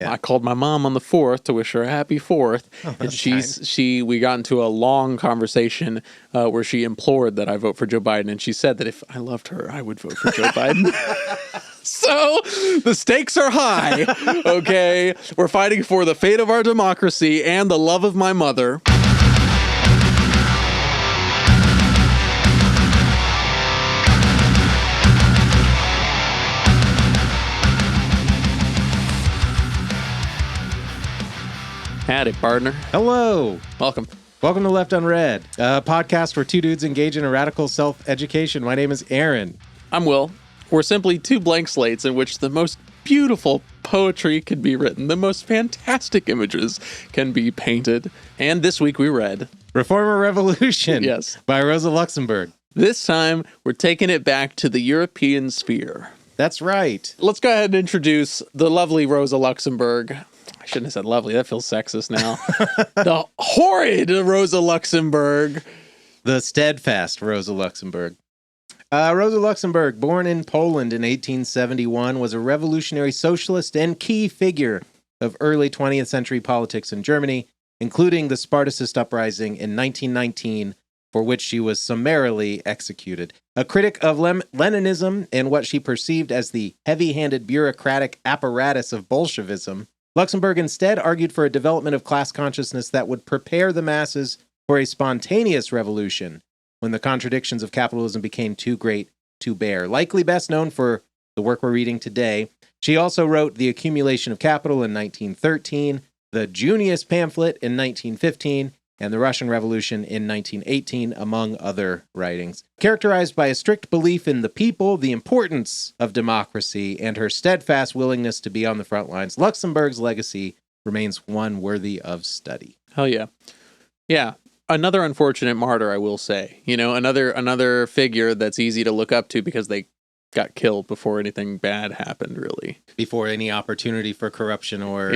I called my mom on the 4th to wish her a happy 4th, and we got into a long conversation where she implored that I vote for Joe Biden, and she said that if I loved her, I would vote for Joe Biden. So the stakes are high, okay? We're fighting for the fate of our democracy and the love of my mother. Howdy, partner. Hello. Welcome. Welcome to Left Unread, a podcast where two dudes engage in a radical self-education. My name is Aaron. I'm Will. We're simply two blank slates in which the most beautiful poetry can be written, the most fantastic images can be painted. And this week we read Reform or Revolution Yes. by Rosa Luxemburg. This time, we're taking it back to the European sphere. That's right. Let's go ahead and introduce the lovely Rosa Luxemburg. I shouldn't have said lovely. That feels sexist now. The horrid Rosa Luxemburg. The steadfast Rosa Luxemburg. Rosa Luxemburg, born in Poland in 1871, was a revolutionary socialist and key figure of early 20th century politics in Germany, including the Spartacist uprising in 1919, for which she was summarily executed. A critic of Leninism and what she perceived as the heavy-handed bureaucratic apparatus of Bolshevism, Luxemburg instead argued for a development of class consciousness that would prepare the masses for a spontaneous revolution when the contradictions of capitalism became too great to bear. Likely best known for the work we're reading today, she also wrote The Accumulation of Capital in 1913, the Junius pamphlet in 1915, and the Russian Revolution in 1918, among other writings. Characterized by a strict belief in the people, the importance of democracy, and her steadfast willingness to be on the front lines, Luxemburg's legacy remains one worthy of study. Hell yeah. Yeah. Another unfortunate martyr, I will say. You know, another figure that's easy to look up to because they got killed before anything bad happened, really. Before any opportunity for corruption or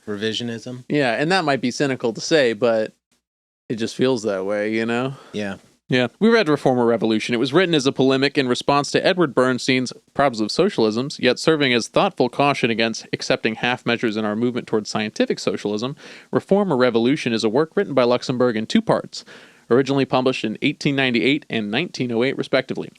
revisionism. Yeah, and that might be cynical to say, but it just feels that way, you know? Yeah. Yeah. We read Reform or Revolution. It was written as a polemic in response to Edward Bernstein's Problems of Socialism, yet serving as thoughtful caution against accepting half measures in our movement towards scientific socialism. Reform or Revolution is a work written by Luxemburg in two parts, originally published in 1898 and 1908, respectively.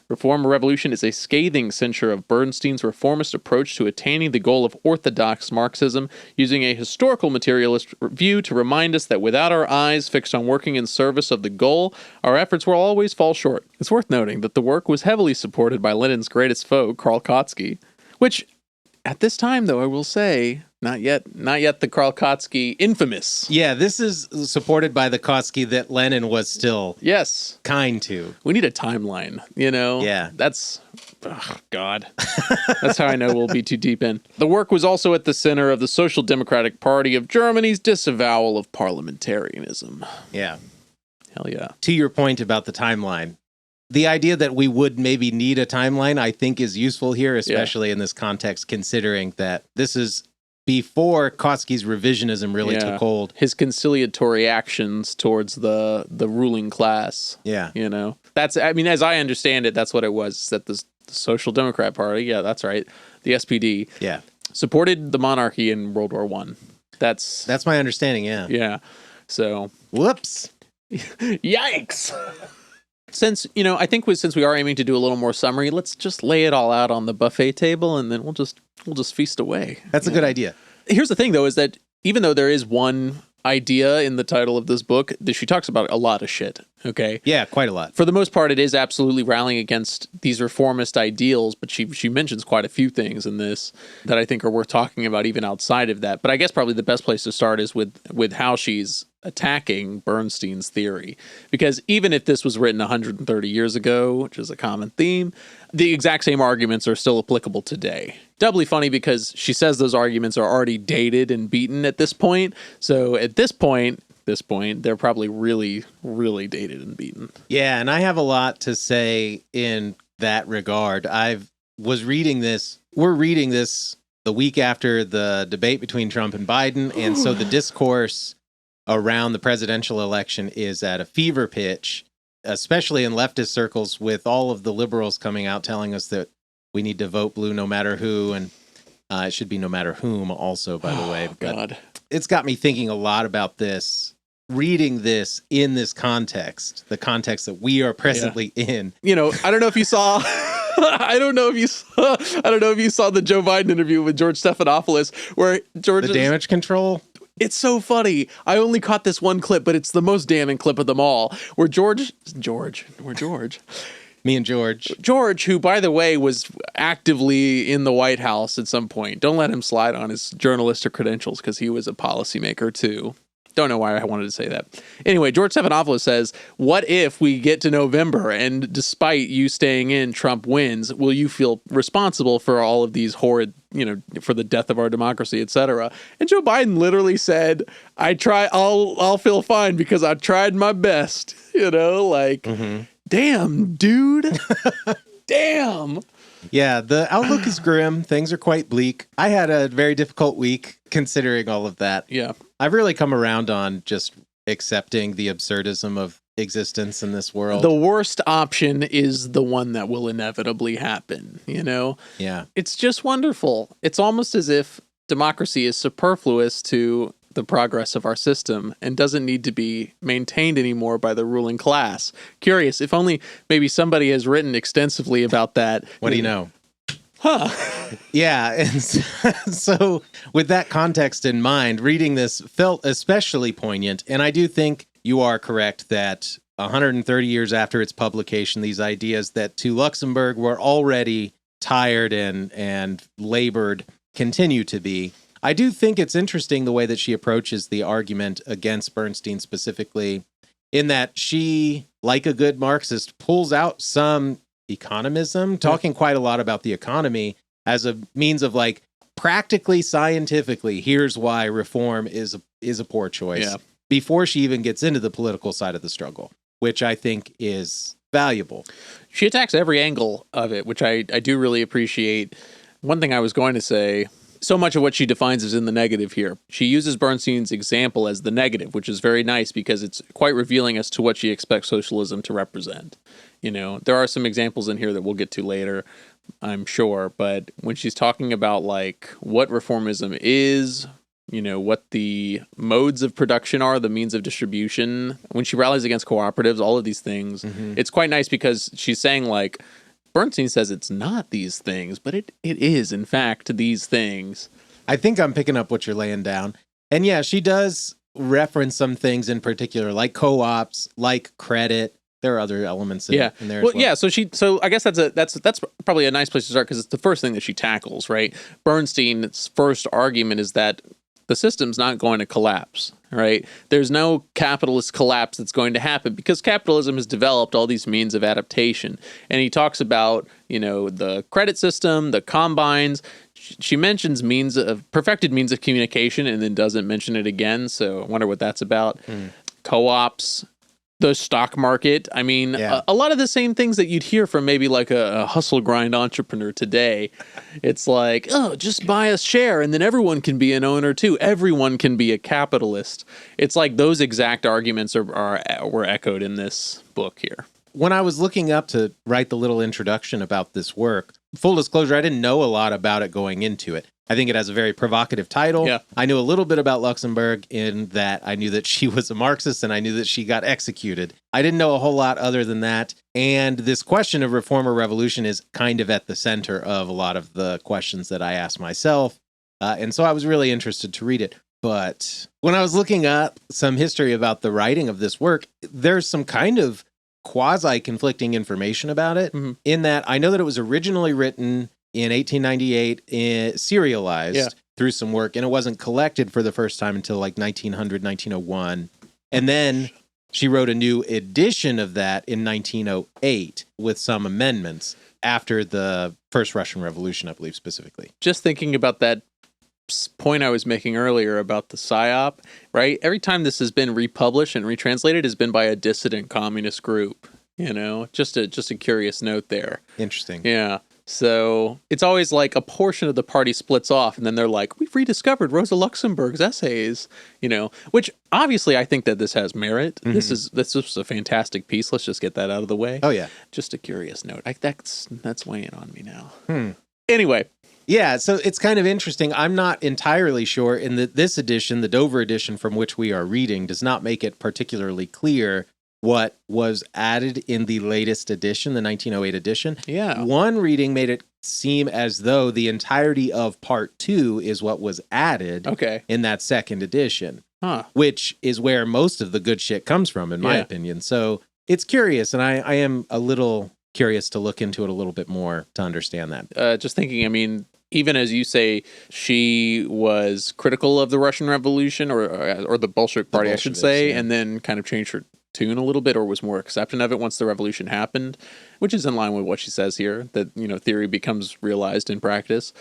Reform or Revolution is a scathing censure of Bernstein's reformist approach to attaining the goal of orthodox Marxism, using a historical materialist view to remind us that without our eyes fixed on working in service of the goal, our efforts will always fall short. It's worth noting that the work was heavily supported by Lenin's greatest foe, Karl Kautsky, which, at this time, though, I will say, not yet the Karl Kautsky infamous. Yeah, this is supported by the Kautsky that Lenin was still kind to. We need a timeline, you know? Yeah. That's, oh, God. That's how I know we'll be too deep in. The work was also at the center of the Social Democratic Party of Germany's disavowal of parliamentarianism. Yeah. Hell yeah. To your point about the timeline, the idea that we would maybe need a timeline, I think, is useful here, especially in this context, considering that this is before Kautsky's revisionism really took hold. His conciliatory actions towards the ruling class. Yeah. You know? That's, I mean, as I understand it, that's what it was, that the Social Democrat Party, yeah, that's right, the SPD, supported the monarchy in World War I. That's my understanding, yeah. Yeah. So. Whoops. Yikes. Since, you know, I think since we are aiming to do a little more summary, let's just lay it all out on the buffet table and then we'll just feast away. That's a good idea. Here's the thing, though, is that even though there is one idea in the title of this book, she talks about a lot of shit, okay? Yeah, quite a lot. For the most part, it is absolutely rallying against these reformist ideals, but she mentions quite a few things in this that I think are worth talking about even outside of that. But I guess probably the best place to start is with how she's attacking Bernstein's theory. Because even if this was written 130 years ago, which is a common theme, the exact same arguments are still applicable today. Doubly funny because she says those arguments are already dated and beaten at this point. So at this point, they're probably really, really dated and beaten. Yeah, and I have a lot to say in that regard. We're reading this the week after the debate between Trump and Biden, and so the discourse around the presidential election is at a fever pitch, especially in leftist circles, with all of the liberals coming out telling us that we need to vote blue no matter who, and It should be no matter whom also, by the way. Oh, But God. it's got me thinking a lot about this, reading this in this context, the context that we are presently in. You know, I don't know if you saw... I don't know if you saw the Joe Biden interview with George Stephanopoulos where George The damage control. It's so funny. I only caught this one clip, but it's the most damning clip of them all. Where George, Me and George, who, by the way, was actively in the White House at some point. Don't let him slide on his journalistic credentials because he was a policymaker too. Don't know why I wanted to say that. Anyway, George Stephanopoulos says, what if we get to November and despite you staying in, Trump wins? Will you feel responsible for all of these horrid, for the death of our democracy, etc.? And Joe Biden literally said, I'll feel fine because I tried my best. Damn, dude. Damn. Yeah, the outlook is grim. Things are quite bleak. I had a very difficult week considering all of that. Yeah. I've really come around on just accepting the absurdism of existence in this world. The worst option is the one that will inevitably happen, Yeah. It's just wonderful. It's almost as if democracy is superfluous to the progress of our system and doesn't need to be maintained anymore by the ruling class. Curious, if only maybe somebody has written extensively about that. What do you know? Huh. Yeah, and so with that context in mind, reading this felt especially poignant, and I do think you are correct that 130 years after its publication, these ideas that to Luxemburg were already tired and labored continue to be. I do think it's interesting the way that she approaches the argument against Bernstein specifically, in that she, like a good Marxist, pulls out some economism, talking quite a lot about the economy as a means of practically scientifically, here's why reform is a poor choice, before she even gets into the political side of the struggle, which I think is valuable. She attacks every angle of it, which I do really appreciate. One thing I was going to say, so much of what she defines is in the negative here. She uses Bernstein's example as the negative, which is very nice because it's quite revealing as to what she expects socialism to represent. There are some examples in here that we'll get to later, I'm sure, but when she's talking about what reformism is, what the modes of production are, the means of distribution, when she rallies against cooperatives, all of these things, it's quite nice because she's saying Bernstein says it's not these things, but it is, in fact, these things. I think I'm picking up what you're laying down. And yeah, she does reference some things in particular, like co-ops, like credit. There are other elements in there as well. Yeah, so I guess that's probably a nice place to start because it's the first thing that she tackles, right? Bernstein's first argument is that the system's not going to collapse, right? There's no capitalist collapse that's going to happen because capitalism has developed all these means of adaptation. And he talks about, the credit system, the combines. She mentions perfected means of communication and then doesn't mention it again. So I wonder what that's about. Co-ops, the stock market. I mean, a lot of the same things that you'd hear from maybe a hustle grind entrepreneur today. It's just buy a share and then everyone can be an owner too. Everyone can be a capitalist. It's those exact arguments were echoed in this book here. When I was looking up to write the little introduction about this work, full disclosure, I didn't know a lot about it going into it. I think it has a very provocative title. Yeah. I knew a little bit about Luxemburg in that I knew that she was a Marxist and I knew that she got executed. I didn't know a whole lot other than that. And this question of reform or revolution is kind of at the center of a lot of the questions that I asked myself. And so I was really interested to read it. But when I was looking up some history about the writing of this work, there's some kind of quasi-conflicting information about it, in that I know that it was originally written in 1898, serialized through some work, and it wasn't collected for the first time until 1900, 1901. And then she wrote a new edition of that in 1908 with some amendments after the first Russian Revolution, I believe, specifically. Just thinking about that point I was making earlier about the PSYOP, right? Every time this has been republished and retranslated has been by a dissident communist group, just a curious note there. Interesting. Yeah. So it's always a portion of the party splits off and then they're we've rediscovered Rosa Luxemburg's essays, which obviously I think that this has merit. This is a fantastic piece. Let's just get that out of the way. Oh yeah. Just a curious note. That's weighing on me now. Anyway, Yeah, so it's kind of interesting. I'm not entirely sure in this edition, the Dover edition from which we are reading, does not make it particularly clear what was added in the latest edition, the 1908 edition. Yeah. One reading made it seem as though the entirety of part 2 is what was added in that second edition, which is where most of the good shit comes from, in my opinion. So it's curious, and I am a little curious to look into it a little bit more to understand that. Just thinking, I mean, even as you say, she was critical of the Russian Revolution or the Bolshevik Party, I should say, and then kind of changed her tune a little bit, or was more accepting of it once the revolution happened, which is in line with what she says here, that, you know, theory becomes realized in practice.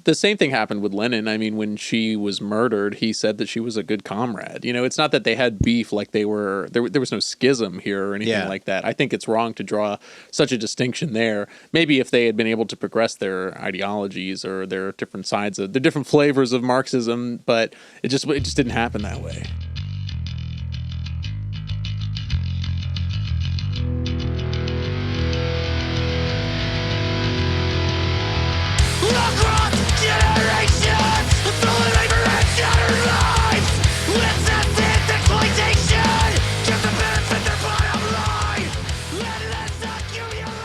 The same thing happened with Lenin. I mean, when she was murdered, he said that she was a good comrade. You know, it's not that they had beef, like there was no schism here or anything like that. I think it's wrong to draw such a distinction there. Maybe if they had been able to progress their ideologies or their different sides of the different flavors of Marxism, but it just didn't happen that way.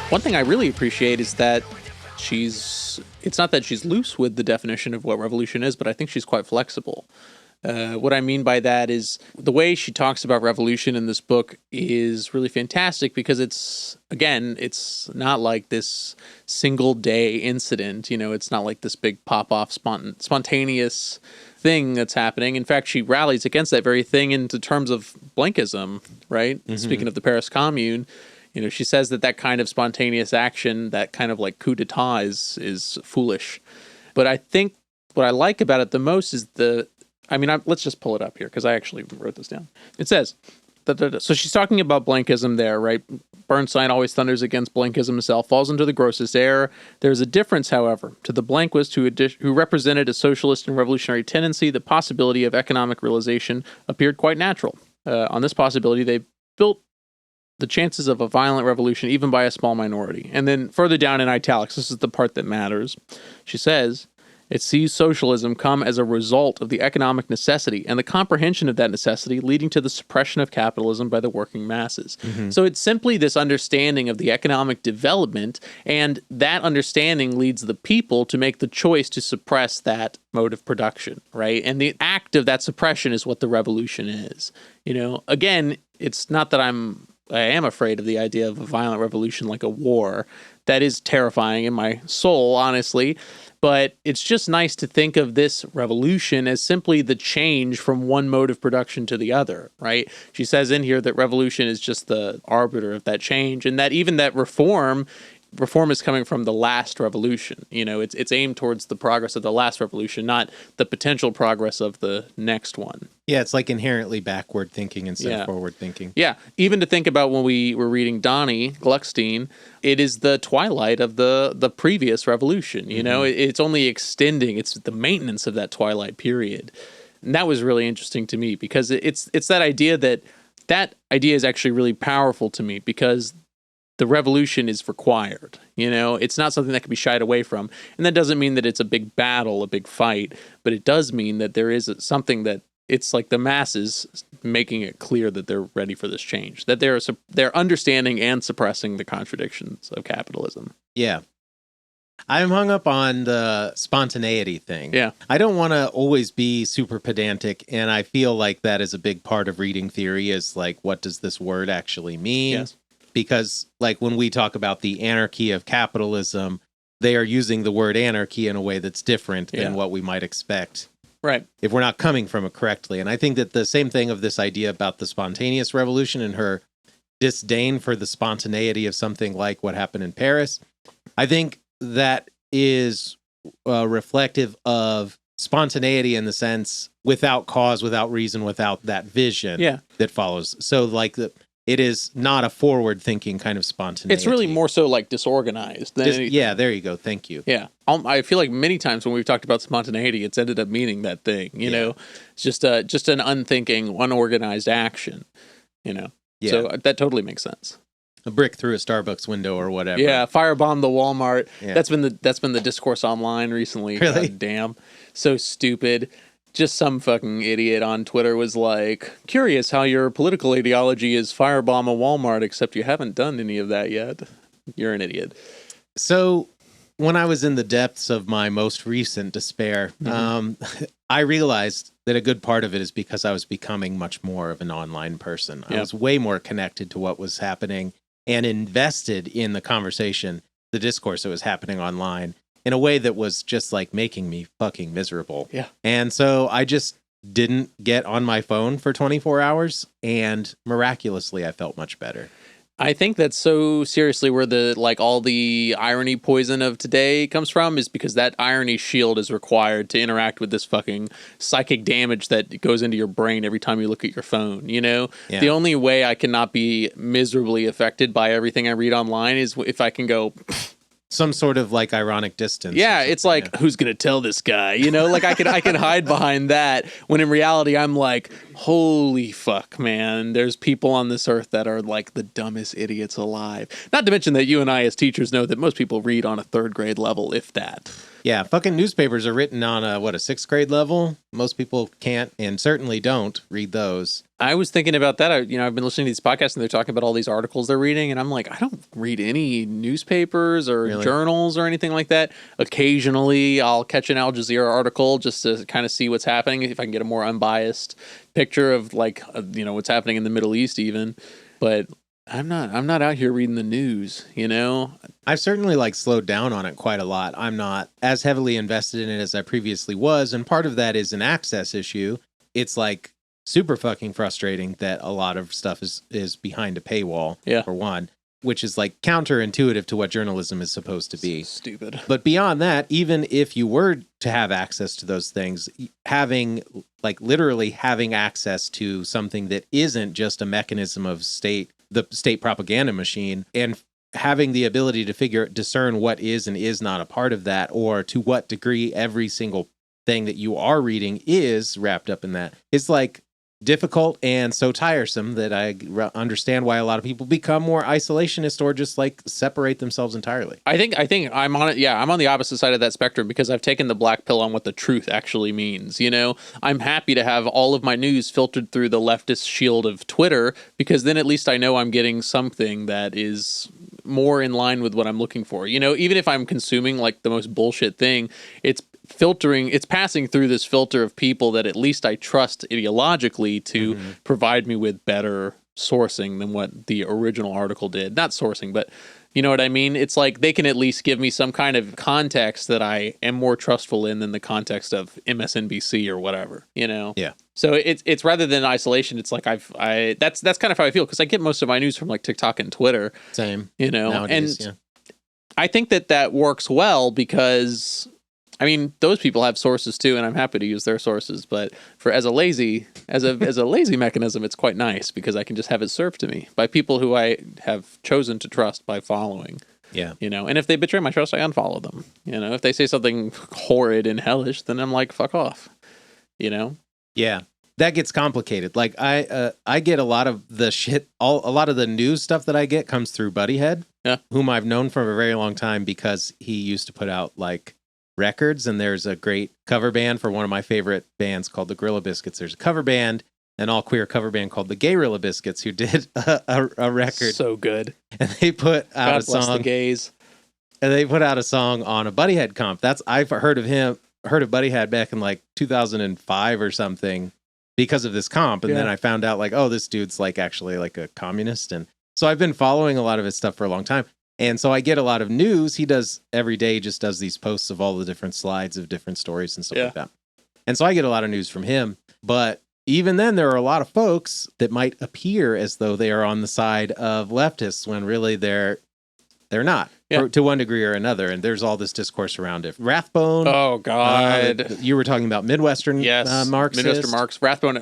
One thing I really appreciate is that it's not that she's loose with the definition of what revolution is, but I think she's quite flexible. What I mean by that is the way she talks about revolution in this book is really fantastic, because it's not like this single day incident. You know, it's not like this big pop-off spontaneous thing that's happening. In fact, she rallies against that very thing into terms of Blankism, right? Speaking of the Paris Commune, you know, she says that kind of spontaneous action, that kind of like coup d'etat is foolish. But I think what I like about it the most is let's just pull it up here, because I actually wrote this down. It says, so she's talking about Blankism there, right? Bernstein always thunders against Blankism himself, falls into the grossest error. There's a difference, however. To the Blanquist who represented a socialist and revolutionary tendency, the possibility of economic realization appeared quite natural. On this possibility, they built the chances of a violent revolution even by a small minority. And then further down in italics, this is the part that matters. She says, it sees socialism come as a result of the economic necessity and the comprehension of that necessity leading to the suppression of capitalism by the working masses. So it's simply this understanding of the economic development, and that understanding leads the people to make the choice to suppress that mode of production, right? And the act of that suppression is what the revolution is. You know, again, it's not that I am afraid of the idea of a violent revolution like a war. That is terrifying in my soul, honestly. But it's just nice to think of this revolution as simply the change from one mode of production to the other, right? She says in here that revolution is just the arbiter of that change, and that even that reform is coming from the last revolution. You know, it's aimed towards the progress of the last revolution, not the potential progress of the next one. Yeah, it's like inherently backward thinking instead of forward thinking. Yeah, even to think about when we were reading Donnie Gluckstein, it is the twilight of the previous revolution. You know, it's only extending. It's the maintenance of that twilight period. And that was really interesting to me, because it's that idea that idea is actually really powerful to me, because the revolution is required. You know, it's not something that can be shied away from. And that doesn't mean that it's a big battle, a big fight, but it does mean that there is something that it's like the masses making it clear that they're ready for this change, that they're understanding and suppressing the contradictions of capitalism. Yeah. I'm hung up on the spontaneity thing. Yeah. I don't want to always be super pedantic, and I feel like that is a big part of reading theory, is like, what does this word actually mean? Yes. Because like when we talk about the anarchy of capitalism, they are using the word anarchy in a way that's different than what we might expect. Right. If we're not coming from it correctly. And I think that the same thing of this idea about the spontaneous revolution and her disdain for the spontaneity of something like what happened in Paris, I think that is reflective of spontaneity in the sense without cause, without reason, without that vision that follows. So like it is not a forward-thinking kind of spontaneity. It's really more so like disorganized than anything. Yeah, there you go. Thank you. Yeah. I feel like many times when we've talked about spontaneity, it's ended up meaning that thing, you know? It's just an unthinking, unorganized action, you know? Yeah. So that totally makes sense. a brick through a Starbucks window or whatever. Yeah, firebomb the Walmart. Yeah. That's been the discourse online recently. Really? God damn. So stupid. Just some fucking idiot on Twitter was like, curious how your political ideology is firebomb a Walmart, except you haven't done any of that yet. You're an idiot. So when I was in the depths of my most recent despair, I realized that a good part of it is because I was becoming much more of an online person. I was way more connected to what was happening and invested in the conversation, the discourse that was happening online in a way that was just like making me fucking miserable. Yeah. And so I just didn't get on my phone for 24 hours, and miraculously I felt much better. I think that's so seriously where the all the irony poison of today comes from, is because that irony shield is required to interact with this fucking psychic damage that goes into your brain every time you look at your phone. You know, the only way I cannot be miserably affected by everything I read online is if I can go some sort of like ironic distance. Yeah, it's like, who's gonna tell this guy? You know, like I can hide behind that, when in reality I'm like, holy fuck, man, there's people on this earth that are like the dumbest idiots alive. Not to mention that you and I as teachers know that most people read on a third grade level, if that. Yeah, fucking newspapers are written on a sixth grade level. Most people can't and certainly don't read those. I was thinking about that. I've been listening to these podcasts and they're talking about all these articles they're reading, and I'm like, I don't read any newspapers or journals or anything like that. Occasionally, I'll catch an Al Jazeera article just to kind of see what's happening, if I can get a more unbiased picture of what's happening in the Middle East even. But I'm not out here reading the news, you know? I've certainly slowed down on it quite a lot. I'm not as heavily invested in it as I previously was, and part of that is an access issue. It's like super fucking frustrating that a lot of stuff is behind a paywall, for one, which is like counterintuitive to what journalism is supposed to be. Stupid. But beyond that, even if you were to have access to those things, literally having access to something that isn't just a mechanism of the state propaganda machine, and having the ability to discern what is and is not a part of that, or to what degree every single thing that you are reading is wrapped up in that, is difficult and so tiresome that I understand why a lot of people become more isolationist or just separate themselves entirely. I think I'm on it. Yeah, I'm on the opposite side of that spectrum because I've taken the black pill on what the truth actually means. You know, I'm happy to have all of my news filtered through the leftist shield of Twitter, because then at least I know I'm getting something that is more in line with what I'm looking for. You know, even if I'm consuming the most bullshit thing, it's passing through this filter of people that at least I trust ideologically to provide me with better sourcing than what the original article did. Not sourcing, but you know what I mean? It's like they can at least give me some kind of context that I am more trustful in than the context of MSNBC or whatever, you know? Yeah. So it's rather than isolation, it's like that's kind of how I feel, because I get most of my news from TikTok and Twitter. Same. You know, nowadays, and I think that works well because, I mean, those people have sources too, and I'm happy to use their sources. But as a lazy mechanism, it's quite nice because I can just have it served to me by people who I have chosen to trust by following. Yeah, you know, and if they betray my trust, I unfollow them. You know, if they say something horrid and hellish, then I'm like, fuck off. You know. Yeah, that gets complicated. I get a lot of the shit. A lot of the news stuff that I get comes through Buddyhead, whom I've known for a very long time because he used to put out records, and there's a great cover band for one of my favorite bands called the Gorilla Biscuits. There's a cover band, an all-queer cover band called the Gayrilla Biscuits, who did a record. So good. And they put out God a song. bless the gays. And they put out a song on a Buddyhead comp. I've heard of Buddyhead back in 2005 or something because of this comp. And then I found out this dude's actually a communist. And so I've been following a lot of his stuff for a long time. And so I get a lot of news. He does every day, just does these posts of all the different slides of different stories and stuff like that. And so I get a lot of news from him. But even then, there are a lot of folks that might appear as though they are on the side of leftists when really they're not, to one degree or another. And there's all this discourse around it. Rathbone. Oh, God. You were talking about Midwestern Marxist. Midwestern Marx. Rathbone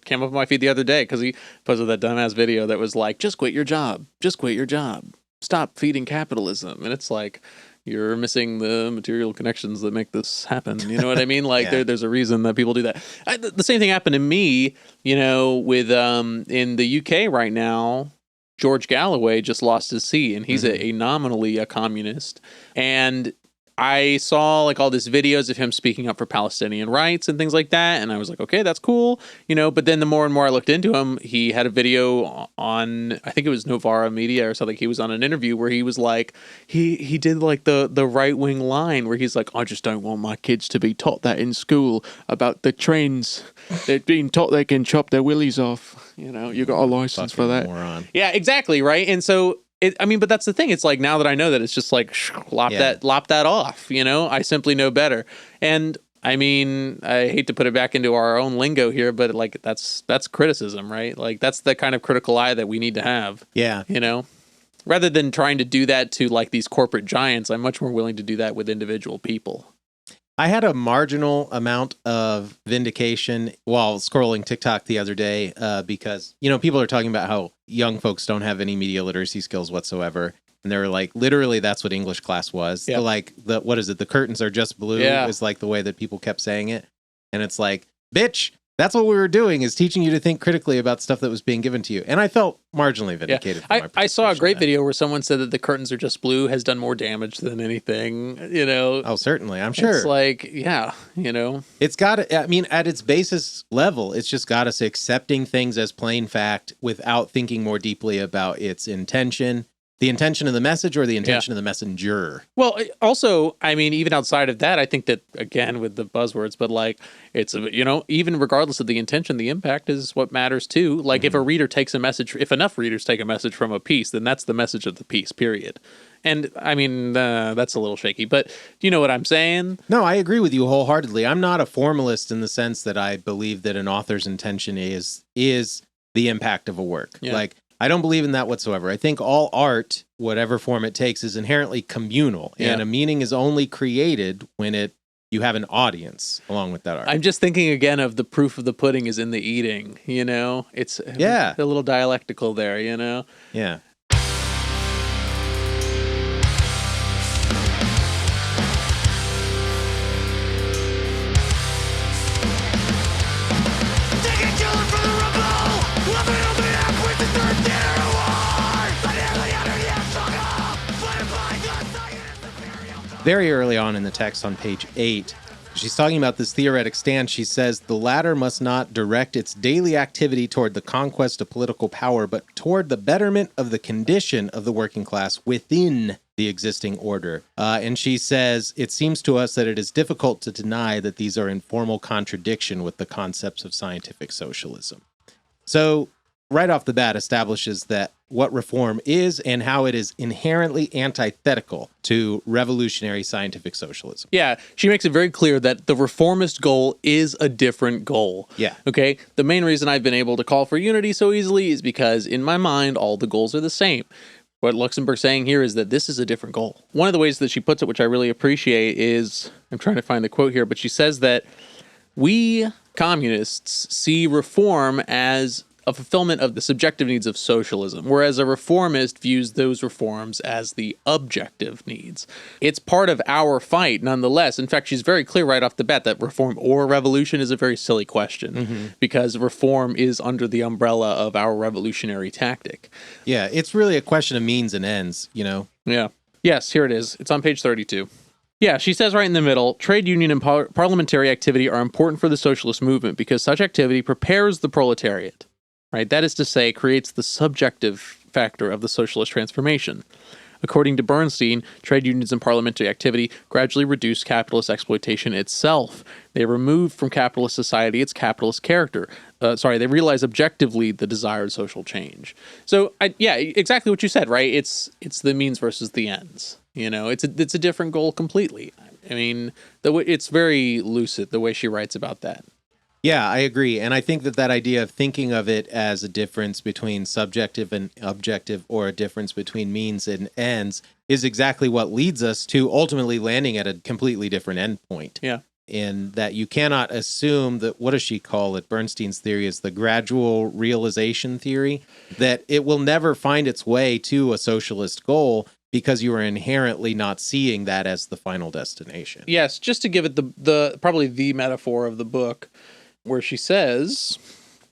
came up on my feed the other day because he posted that dumbass video that was like, just quit your job. Just quit your job. Stop feeding capitalism. And it's like, you're missing the material connections that make this happen. You know what I mean? There's a reason that people do that. The same thing happened to me, you know, with in the UK right now. George Galloway just lost his seat, and he's a nominally a communist. And I saw like all these videos of him speaking up for Palestinian rights and things like that, and I was like, okay, that's cool, but then the more and more I looked into him, he had a video on, I think it was Novara Media or something. He was on an interview where he was like, he did like the right-wing line where he's like, I just don't want my kids to be taught that in school about the trains. They're being taught they can chop their willies off. You got a license for that. Moron. Yeah, exactly, right? And so but that's the thing. It's like, now that I know that, it's just like, lop that off. I simply know better. And I mean, I hate to put it back into our own lingo here, but like that's criticism, right? Like that's the kind of critical eye that we need to have. Yeah. Rather than trying to do that to like these corporate giants, I'm much more willing to do that with individual people. I had a marginal amount of vindication while scrolling TikTok the other day because, people are talking about how young folks don't have any media literacy skills whatsoever. And they were like, literally, that's what English class was. Yep. Like, what is it? The curtains are just blue is like the way that people kept saying it. And it's like, bitch, that's what we were doing, is teaching you to think critically about stuff that was being given to you. And I felt marginally vindicated. I saw a great video where someone said that the curtains are just blue has done more damage than anything, Oh, certainly. I'm sure. It's like, It's got to, I mean, at its basis level, it's just got us accepting things as plain fact without thinking more deeply about its intention. The intention of the message or the intention of the messenger. Well, also, I mean, even outside of that, I think that, again, with the buzzwords, but like, it's, even regardless of the intention, the impact is what matters too. Like, if a reader takes a message, if enough readers take a message from a piece, then that's the message of the piece, period. And I mean, that's a little shaky, but you know what I'm saying? No, I agree with you wholeheartedly. I'm not a formalist in the sense that I believe that an author's intention is the impact of a work. Yeah. Like, I don't believe in that whatsoever. I think all art, whatever form it takes, is inherently communal, and a meaning is only created when you have an audience along with that art. I'm just thinking again of the proof of the pudding is in the eating. It's a little dialectical there. Yeah. Very early on in the text on page 8, she's talking about this theoretic stance. She says, the latter must not direct its daily activity toward the conquest of political power, but toward the betterment of the condition of the working class within the existing order. And she says, it seems to us that it is difficult to deny that these are in formal contradiction with the concepts of scientific socialism. So right off the bat establishes that what reform is and how it is inherently antithetical to revolutionary scientific socialism. Yeah, she makes it very clear that the reformist goal is a different goal. Yeah. Okay? The main reason I've been able to call for unity so easily is because in my mind, all the goals are the same. What Luxemburg's saying here is that this is a different goal. One of the ways that she puts it, which I really appreciate, is, I'm trying to find the quote here, but she says that we communists see reform as a fulfillment of the subjective needs of socialism, whereas a reformist views those reforms as the objective needs. It's part of our fight, nonetheless. In fact, she's very clear right off the bat that reform or revolution is a very silly question, because reform is under the umbrella of our revolutionary tactic. Yeah, it's really a question of means and ends, Yeah. Yes, here it is. It's on page 32. Yeah, she says right in the middle, trade union and parliamentary activity are important for the socialist movement because such activity prepares the proletariat. Right? That is to say, creates the subjective factor of the socialist transformation. According to Bernstein, trade unions and parliamentary activity gradually reduce capitalist exploitation itself. They remove from capitalist society its capitalist character. They realize objectively the desired social change. So, exactly what you said, right? It's the means versus the ends. It's a different goal completely. I mean, it's very lucid the way she writes about that. Yeah, I agree. And I think that idea of thinking of it as a difference between subjective and objective, or a difference between means and ends, is exactly what leads us to ultimately landing at a completely different endpoint. Yeah. In that you cannot assume that, what does she call it? Bernstein's theory is the gradual realization theory, that it will never find its way to a socialist goal because you are inherently not seeing that as the final destination. Yes, just to give it the probably the metaphor of the book, where she says,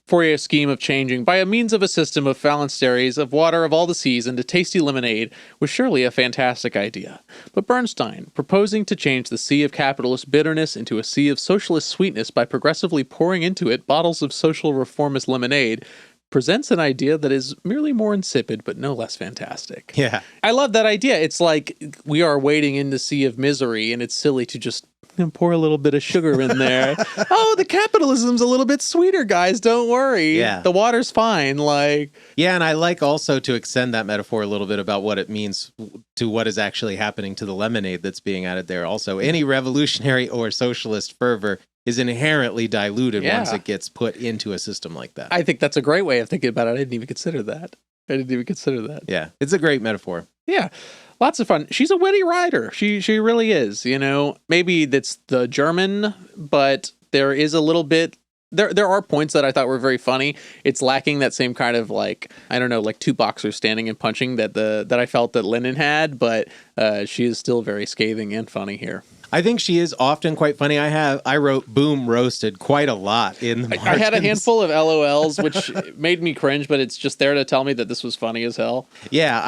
Fourier's scheme of changing by a means of a system of phalansteries of water of all the seas into tasty lemonade was surely a fantastic idea. But Bernstein, proposing to change the sea of capitalist bitterness into a sea of socialist sweetness by progressively pouring into it bottles of social reformist lemonade, presents an idea that is merely more insipid but no less fantastic. Yeah. I love that idea. It's like we are wading in the sea of misery, and it's silly to just pour a little bit of sugar in there. Oh, the capitalism's a little bit sweeter, guys. Don't worry. Yeah. The water's fine. Yeah, and I like also to extend that metaphor a little bit about what it means to what is actually happening to the lemonade that's being added there. Also, any revolutionary or socialist fervor is inherently diluted once it gets put into a system like that. I think that's a great way of thinking about it. I didn't even consider that. Yeah, it's a great metaphor. Yeah. Lots of fun. She's a witty writer. She really is. Maybe that's the German, but there is a little bit. There are points that I thought were very funny. It's lacking that same kind of like two boxers standing and punching that I felt that Lennon had, but she is still very scathing and funny here. I think she is often quite funny. I wrote "boom roasted" quite a lot in the margins. I had a handful of LOLs, which made me cringe, but it's just there to tell me that this was funny as hell. Yeah,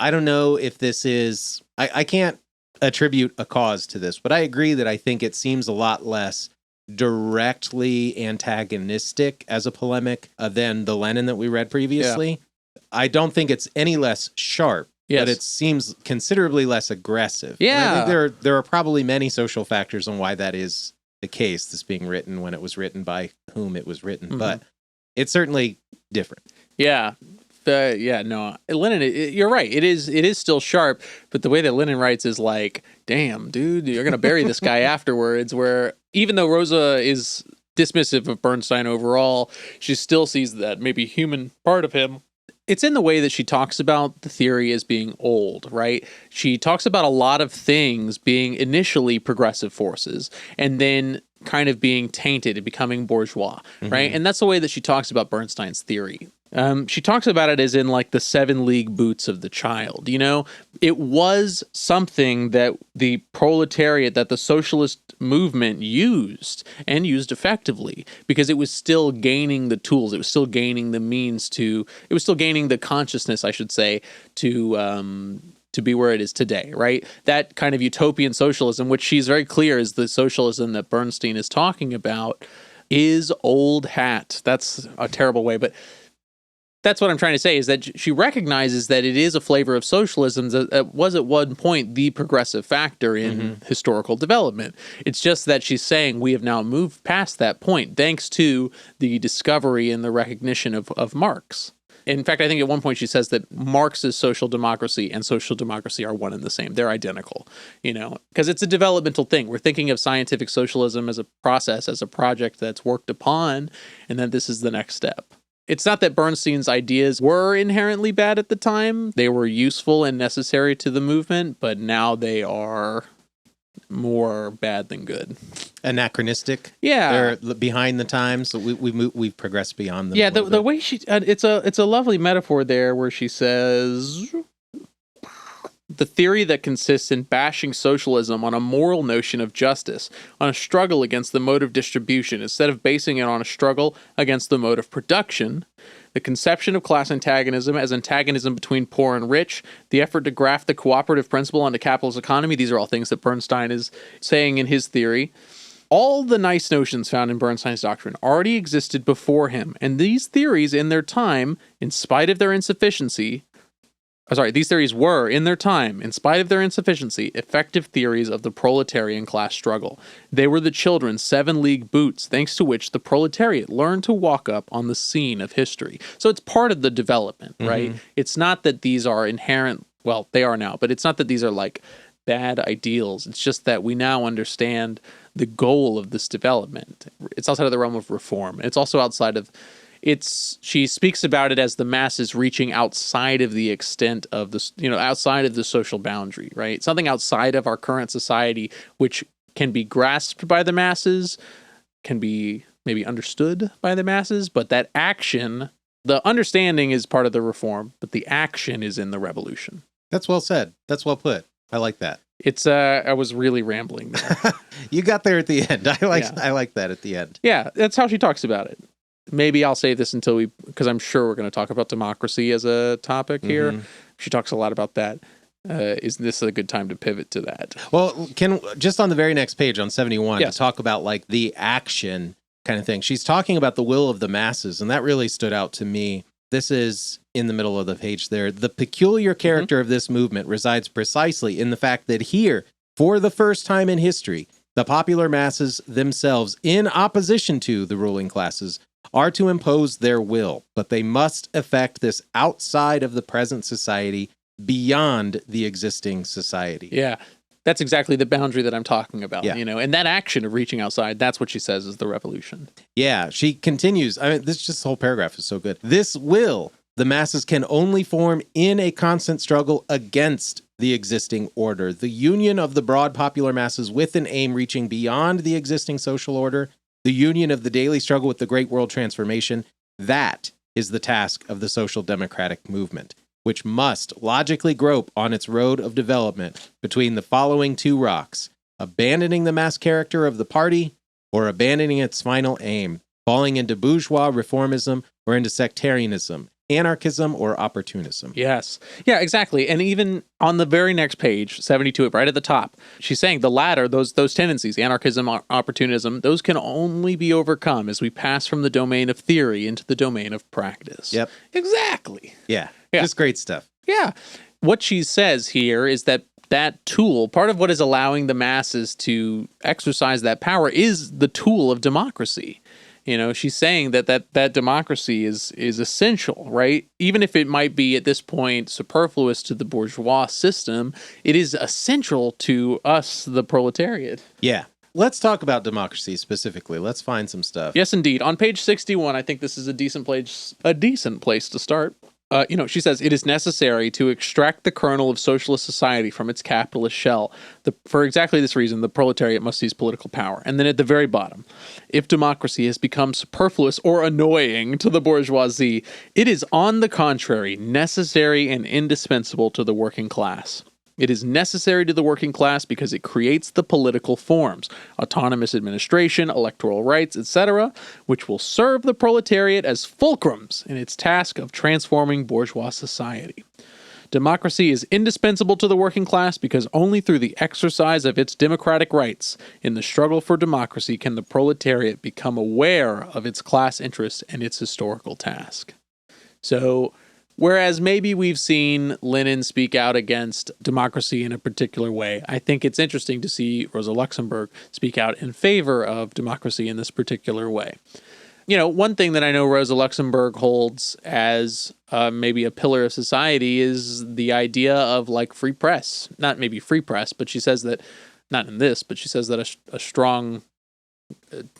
I don't know if this is. I can't attribute a cause to this, but I agree that I think it seems a lot less directly antagonistic as a polemic than the Lenin that we read previously. Yeah. I don't think it's any less sharp. Yes. But it seems considerably less aggressive. Yeah. And I think there are probably many social factors on why that is the case, this being written when it was written by whom it was written. Mm-hmm. But it's certainly different. Yeah. No. Lennon, you're right. It is still sharp, but the way that Lennon writes is like, damn, dude, you're going to bury this guy afterwards, where even though Rosa is dismissive of Bernstein overall, she still sees that maybe human part of him. It's in the way that she talks about the theory as being old, right? She talks about a lot of things being initially progressive forces and then kind of being tainted and becoming bourgeois, right? And that's the way that she talks about Bernstein's theory. She talks about it as in like the 7 league boots of the child. It was something that the proletariat, that the socialist movement used and used effectively, because it was still gaining the tools. It was still gaining the means it was still gaining the consciousness, I should say, to be where it is today, right? That kind of utopian socialism, which she's very clear is the socialism that Bernstein is talking about, is old hat. That's a terrible way, but that's what I'm trying to say, is that she recognizes that it is a flavor of socialism that was at one point the progressive factor in historical development. It's just that she's saying we have now moved past that point thanks to the discovery and the recognition of Marx. In fact, I think at one point she says that Marx's social democracy and social democracy are one and the same. They're identical, because it's a developmental thing. We're thinking of scientific socialism as a process, as a project that's worked upon, and then this is the next step. It's not that Bernstein's ideas were inherently bad at the time. They were useful and necessary to the movement, but now they are more bad than good. Anachronistic. Yeah. They're behind the times. So we've progressed beyond them. Yeah, the way she it's a lovely metaphor there where she says the theory that consists in bashing socialism on a moral notion of justice, on a struggle against the mode of distribution, instead of basing it on a struggle against the mode of production, the conception of class antagonism as antagonism between poor and rich, the effort to graft the cooperative principle onto capitalist economy, these are all things that Bernstein is saying in his theory. All the nice notions found in Bernstein's doctrine already existed before him, and these theories in their time, in spite of their insufficiency, these theories were, in their time, in spite of their insufficiency, effective theories of the proletarian class struggle. They were the children's 7 league boots, thanks to which the proletariat learned to walk up on the scene of history. So it's part of the development, right? It's not that these are inherent, well, they are now, but it's not that these are like bad ideals. It's just that we now understand the goal of this development. It's outside of the realm of reform. It's also outside of... she speaks about it as the masses reaching outside of the extent of this, outside of the social boundary, right? Something outside of our current society, which can be grasped by the masses, can be maybe understood by the masses, but that action, the understanding is part of the reform, but the action is in the revolution. That's well said. That's well put. I like that. It's I was really rambling there. You got there at the end. I like that at the end. Yeah, that's how she talks about it. maybe I'll save this until because I'm sure we're going to talk about democracy as a topic here. She talks a lot about that. Is this a good time to pivot to that? Well, just on the very next page on 71, to talk about like the action kind of thing. She's talking about the will of the masses, and that really stood out to me. This is in the middle of the page there. The peculiar character of this movement resides precisely in the fact that here, for the first time in history, the popular masses themselves, in opposition to the ruling classes, are to impose their will, but they must effect this outside of the present society, beyond the existing society. Yeah, that's exactly the boundary that I'm talking about, Yeah. and that action of reaching outside, that's what she says is the revolution. Yeah, she continues. I mean, this whole paragraph is so good. This will the masses can only form in a constant struggle against the existing order. The union of the broad popular masses with an aim reaching beyond the existing social order, the union of the daily struggle with the great world transformation, that is the task of the social democratic movement, which must logically grope on its road of development between the following two rocks: abandoning the mass character of the party or abandoning its final aim, falling into bourgeois reformism or into sectarianism, anarchism or opportunism. Yes. Yeah, exactly. And even on the very next page, 72, right at the top, she's saying the latter, those tendencies, anarchism, opportunism, those can only be overcome as we pass from the domain of theory into the domain of practice. Yep. Exactly. Yeah. Yeah. Just great stuff. Yeah. What she says here is that tool, part of what is allowing the masses to exercise that power is the tool of democracy. She's saying that democracy is essential, right? Even if it might be at this point superfluous to the bourgeois system, it is essential to us, the proletariat. Yeah. Let's talk about democracy specifically. Let's find some stuff. Yes, indeed. On page 61, I think this is a decent place to start. She says it is necessary to extract the kernel of socialist society from its capitalist shell. For exactly this reason, the proletariat must seize political power. And then at the very bottom, if democracy has become superfluous or annoying to the bourgeoisie, it is on the contrary necessary and indispensable to the working class. It is necessary to the working class because it creates the political forms, autonomous administration, electoral rights, etc., which will serve the proletariat as fulcrums in its task of transforming bourgeois society. Democracy is indispensable to the working class because only through the exercise of its democratic rights in the struggle for democracy can the proletariat become aware of its class interest and its historical task. So, whereas maybe we've seen Lenin speak out against democracy in a particular way, I think it's interesting to see Rosa Luxemburg speak out in favor of democracy in this particular way. One thing that I know Rosa Luxemburg holds as maybe a pillar of society is the idea of like free press. Not maybe free press, but she says that, not in this, but she says that a strong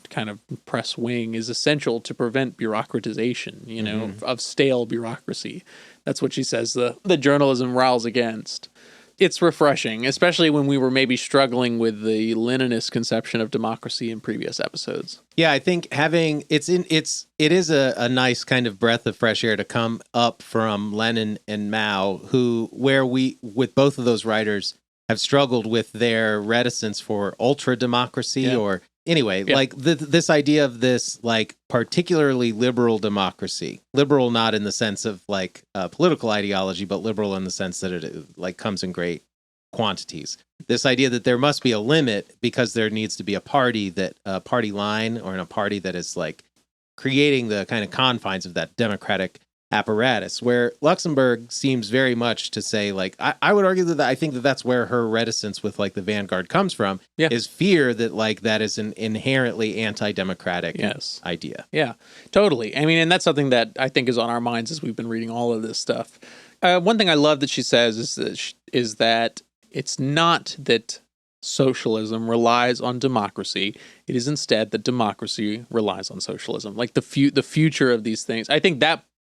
kind of press wing is essential to prevent bureaucratization, of stale bureaucracy. That's what she says the journalism riles against. It's refreshing, especially when we were maybe struggling with the Leninist conception of democracy in previous episodes. Yeah, I think it is a nice kind of breath of fresh air to come up from Lenin and Mao, where we, with both of those writers, have struggled with their reticence for ultra democracy or anyway, like this idea of this like particularly liberal democracy, liberal not in the sense of like political ideology, but liberal in the sense that it like comes in great quantities. This idea that there must be a limit because there needs to be a party line or in a party that is like creating the kind of confines of that democratic apparatus, where Luxemburg seems very much to say, like, I would argue that I think that that's where her reticence with like the vanguard comes from, is fear that like that is an inherently anti-democratic idea. Yeah, totally. I mean, and that's something that I think is on our minds as we've been reading all of this stuff. One thing I love that she says is that it's not that socialism relies on democracy. It is instead that democracy relies on socialism. Like the future of these things. I think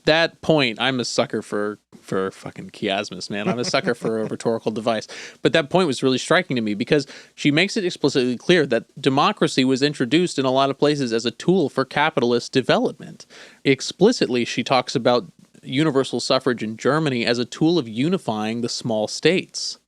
that point, I'm a sucker for fucking chiasmus, man. I'm a sucker for a rhetorical device. But that point was really striking to me because she makes it explicitly clear that democracy was introduced in a lot of places as a tool for capitalist development. Explicitly, she talks about universal suffrage in Germany as a tool of unifying the small states.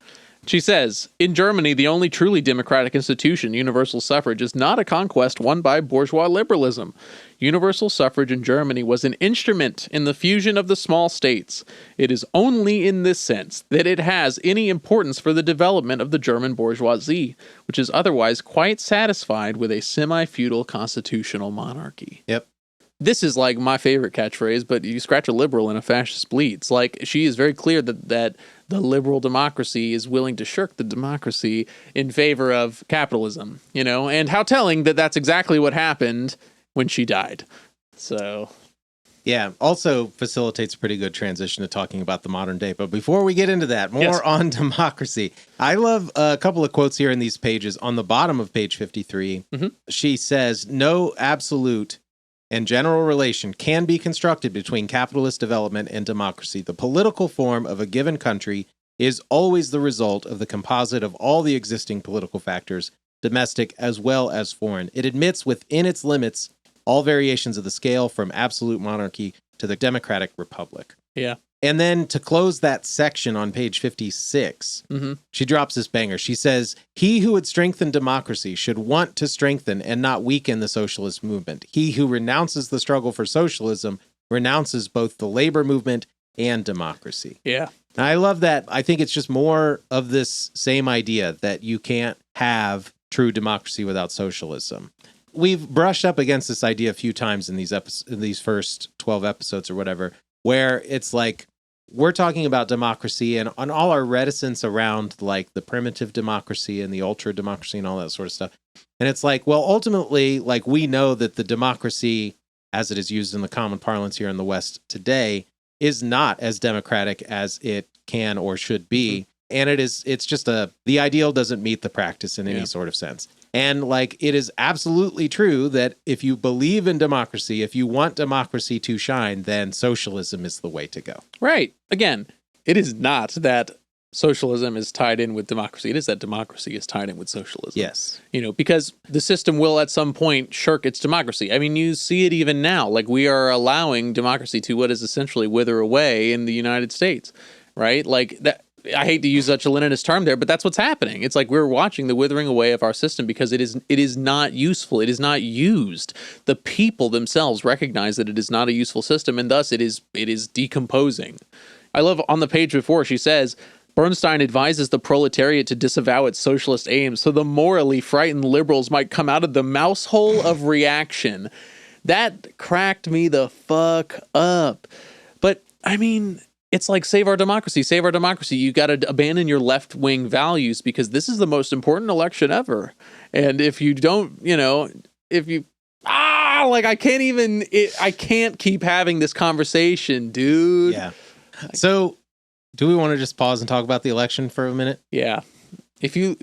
She says, in Germany, the only truly democratic institution, universal suffrage, is not a conquest won by bourgeois liberalism. Universal suffrage in Germany was an instrument in the fusion of the small states. It is only in this sense that it has any importance for the development of the German bourgeoisie, which is otherwise quite satisfied with a semi-feudal constitutional monarchy. Yep. This is like my favorite catchphrase, but you scratch a liberal and a fascist bleeds. Like, she is very clear that the liberal democracy is willing to shirk the democracy in favor of capitalism, and how telling that that's exactly what happened when she died. So, yeah, also facilitates a pretty good transition to talking about the modern day. But before we get into that, more Yes. on democracy. I love a couple of quotes here in these pages. On the bottom of page 53, she says, no absolute and general relation can be constructed between capitalist development and democracy. The political form of a given country is always the result of the composite of all the existing political factors, domestic as well as foreign. It admits within its limits all variations of the scale from absolute monarchy to the democratic republic. yeah. And then to close that section on page 56, she drops this banger. She says, he who would strengthen democracy should want to strengthen and not weaken the socialist movement. He who renounces the struggle for socialism renounces both the labor movement and democracy. Yeah. And I love that. I think it's just more of this same idea that you can't have true democracy without socialism. We've brushed up against this idea a few times in these first 12 episodes or whatever, where it's like, we're talking about democracy and on all our reticence around like the primitive democracy and the ultra democracy and all that sort of stuff. And it's like, well, ultimately, like we know that the democracy as it is used in the common parlance here in the West today is not as democratic as it can or should be. And it's just the ideal doesn't meet the practice in any sort of sense. And like, it is absolutely true that if you believe in democracy, if you want democracy to shine, then socialism is the way to go. Right. Again, it is not that socialism is tied in with democracy. It is that democracy is tied in with socialism. Yes. Because the system will at some point shirk its democracy. I mean, you see it even now. Like, we are allowing democracy to what is essentially wither away in the United States, right? Like that. I hate to use such a Leninist term there, but that's what's happening. It's like we're watching the withering away of our system because it is not useful. It is not used. The people themselves recognize that it is not a useful system, and thus it is decomposing. I love on the page before she says, Bernstein advises the proletariat to disavow its socialist aims so the morally frightened liberals might come out of the mouse hole of reaction. That cracked me the fuck up. But, I mean, it's like save our democracy, save our democracy. You got to abandon your left-wing values because this is the most important election ever. And if you don't, I can't keep having this conversation, dude. Yeah. So do we want to just pause and talk about the election for a minute? Yeah. If you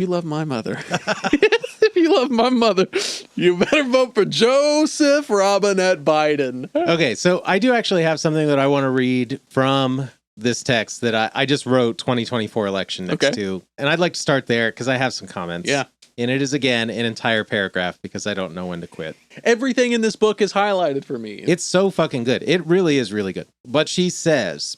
love my mother, if you love my mother, you better vote for Joseph Robinette Biden. Okay, so I do actually have something that I want to read from this text that I just wrote 2024 election next to. And I'd like to start there because I have some comments. Yeah. And it is, again, an entire paragraph because I don't know when to quit. Everything in this book is highlighted for me. It's so fucking good. It really is really good. But she says,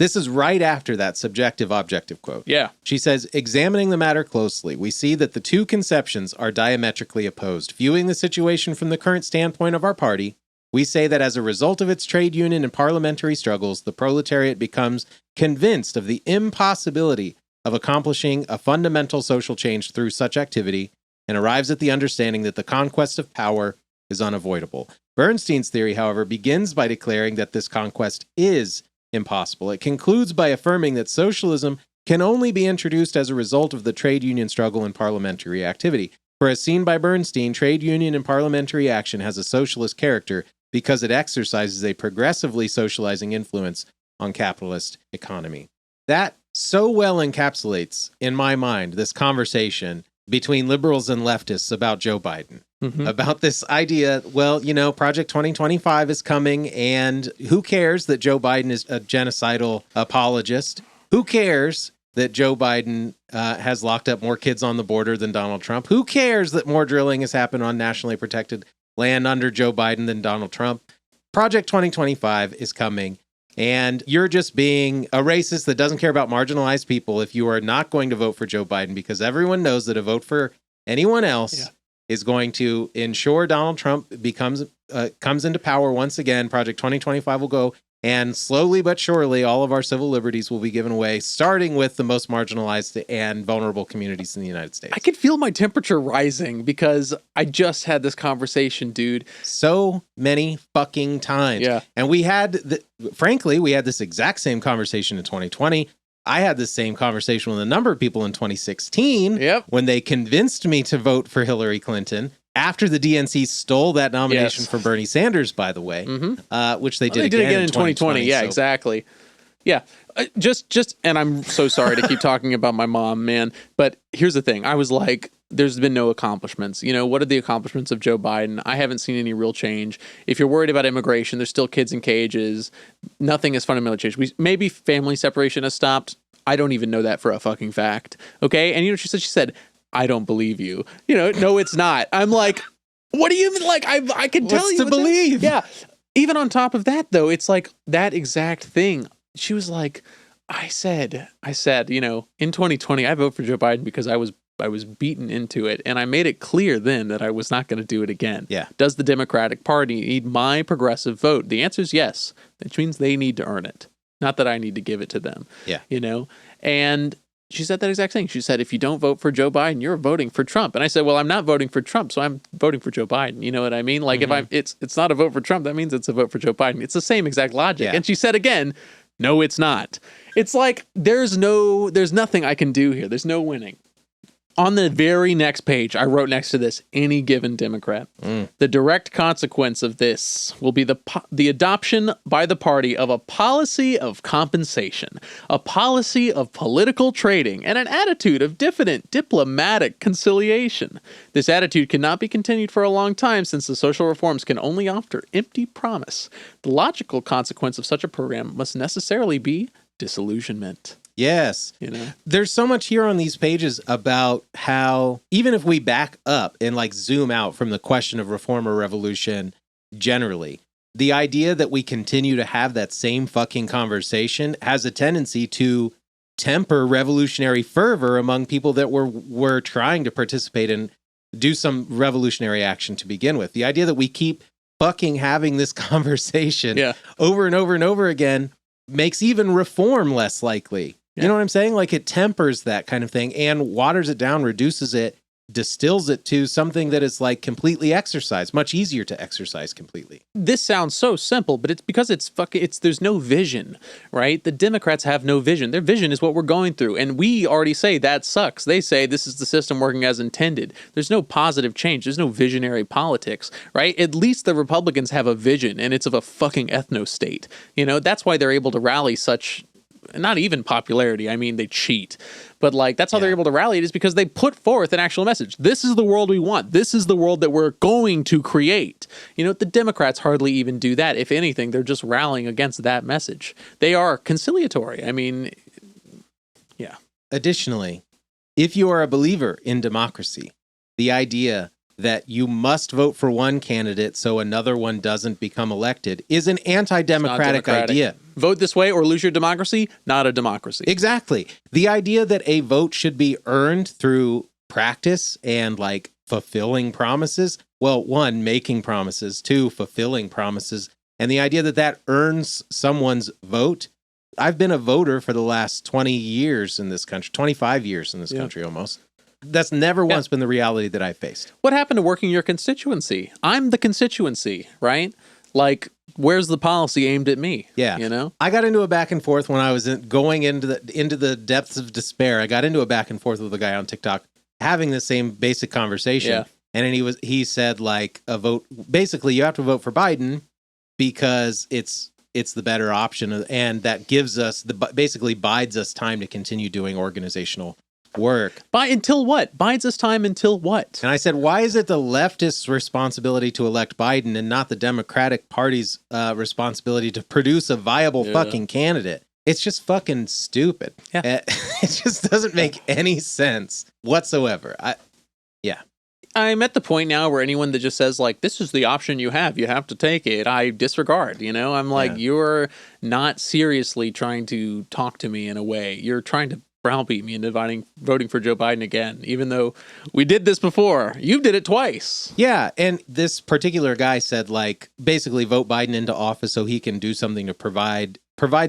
this is right after that subjective-objective quote. Yeah. She says, examining the matter closely, we see that the two conceptions are diametrically opposed. Viewing the situation from the current standpoint of our party, we say that as a result of its trade union and parliamentary struggles, the proletariat becomes convinced of the impossibility of accomplishing a fundamental social change through such activity and arrives at the understanding that the conquest of power is unavoidable. Bernstein's theory, however, begins by declaring that this conquest is impossible. It concludes by affirming that socialism can only be introduced as a result of the trade union struggle and parliamentary activity. For as seen by Bernstein, trade union and parliamentary action has a socialist character because it exercises a progressively socializing influence on capitalist economy. That so well encapsulates, in my mind, this conversation between liberals and leftists about Joe Biden. About this idea, well, Project 2025 is coming, and who cares that Joe Biden is a genocidal apologist? Who cares that Joe Biden has locked up more kids on the border than Donald Trump? Who cares that more drilling has happened on nationally protected land under Joe Biden than Donald Trump? Project 2025 is coming, And you're just being a racist that doesn't care about marginalized people if you are not going to vote for Joe Biden, because everyone knows that a vote for anyone else is going to ensure Donald Trump comes into power once again. Project 2025 will go, and slowly but surely, all of our civil liberties will be given away, starting with the most marginalized and vulnerable communities in the United States. I can feel my temperature rising because I just had this conversation, dude. So many fucking times. Yeah. And frankly, we had this exact same conversation in 2020. I had this same conversation with a number of people in 2016 when they convinced me to vote for Hillary Clinton after the DNC stole that nomination for Bernie Sanders, by the way, which they did again in 2020. Yeah, exactly. Yeah. And I'm so sorry to keep talking about my mom, man. But here's the thing. I was like, there's been no accomplishments. You know, what are the accomplishments of Joe Biden? I haven't seen any real change. If you're worried about immigration, there's still kids in cages. Nothing has fundamentally changed. Maybe family separation has stopped. I don't even know that for a fucking fact. Okay. And you know what she said? She said, I don't believe you. You know, no, it's not. I'm like, what do you mean? Like, I can tell you to believe. Yeah. Even on top of that, though, it's like that exact thing. She was like, I said, you know, in 2020, I vote for Joe Biden because I was beaten into it. And I made it clear then that I was not going to do it again. Yeah. Does the Democratic Party need my progressive vote? The answer is yes, which means they need to earn it. Not that I need to give it to them. Yeah. You know? And she said that exact thing. She said, if you don't vote for Joe Biden, you're voting for Trump. And I said, well, I'm not voting for Trump, so I'm voting for Joe Biden. You know what I mean? Like if it's not a vote for Trump, that means it's a vote for Joe Biden. It's the same exact logic. Yeah. And she said again, no, it's not. It's like there's nothing I can do here. There's no winning. On the very next page, I wrote next to this, any given Democrat. The direct consequence of this will be the adoption by the party of a policy of compensation, a policy of political trading, and an attitude of diffident diplomatic conciliation. This attitude cannot be continued for a long time since the social reforms can only offer empty promise. The logical consequence of such a program must necessarily be disillusionment. Yes. You know, there's so much here on these pages about how even if we back up and like zoom out from the question of reform or revolution generally, the idea that we continue to have that same fucking conversation has a tendency to temper revolutionary fervor among people that were trying to participate and do some revolutionary action to begin with. The idea that we keep fucking having this conversation over and over and over again makes even reform less likely. You know what I'm saying? Like it tempers that kind of thing and waters it down, reduces it, distills it to something that is like completely exercised, much easier to exercise completely. This sounds so simple, but it's because there's no vision, right? The Democrats have no vision. Their vision is what we're going through. And we already say that sucks. They say this is the system working as intended. There's no positive change. There's no visionary politics, right? At least the Republicans have a vision, and it's of a fucking ethno-state. You know, that's why they're able to rally such, not even popularity. I mean, they cheat. But like, that's how they're able to rally it, is because they put forth an actual message. This is the world we want. This is the world that we're going to create. You know, the Democrats hardly even do that. If anything, they're just rallying against that message. They are conciliatory. I mean, yeah. Additionally, if you are a believer in democracy, the idea that you must vote for one candidate so another one doesn't become elected is an anti-democratic idea. Vote this way or lose your democracy, not a democracy. Exactly. The idea that a vote should be earned through practice and like fulfilling promises. Well, one, making promises, two, fulfilling promises. And the idea that that earns someone's vote. I've been a voter for the last 20 years in this country, 25 years in this country almost. That's never once been the reality that I faced. What happened to working your constituency? I'm the constituency, right? Like, where's the policy aimed at me? Yeah. You know? I got into a back and forth when I was going into the depths of despair. I got into a back and forth with a guy on TikTok having the same basic conversation. Yeah. And then he said like a vote, basically you have to vote for Biden because it's the better option. And that gives us basically bides us time to continue doing organizational work. Until what? Bides us time until what? And I said, why is it the leftists' responsibility to elect Biden and not the Democratic Party's responsibility to produce a viable fucking candidate? It's just fucking stupid. Yeah. It just doesn't make any sense whatsoever. I'm at the point now where anyone that just says, like, this is the option you have to take it, I disregard, I'm like, you're not seriously trying to talk to me in a way. You're trying to browbeat me into voting for Joe Biden again, even though we did this before. You did it twice. Yeah, and this particular guy said, like, basically vote Biden into office so he can do something to provide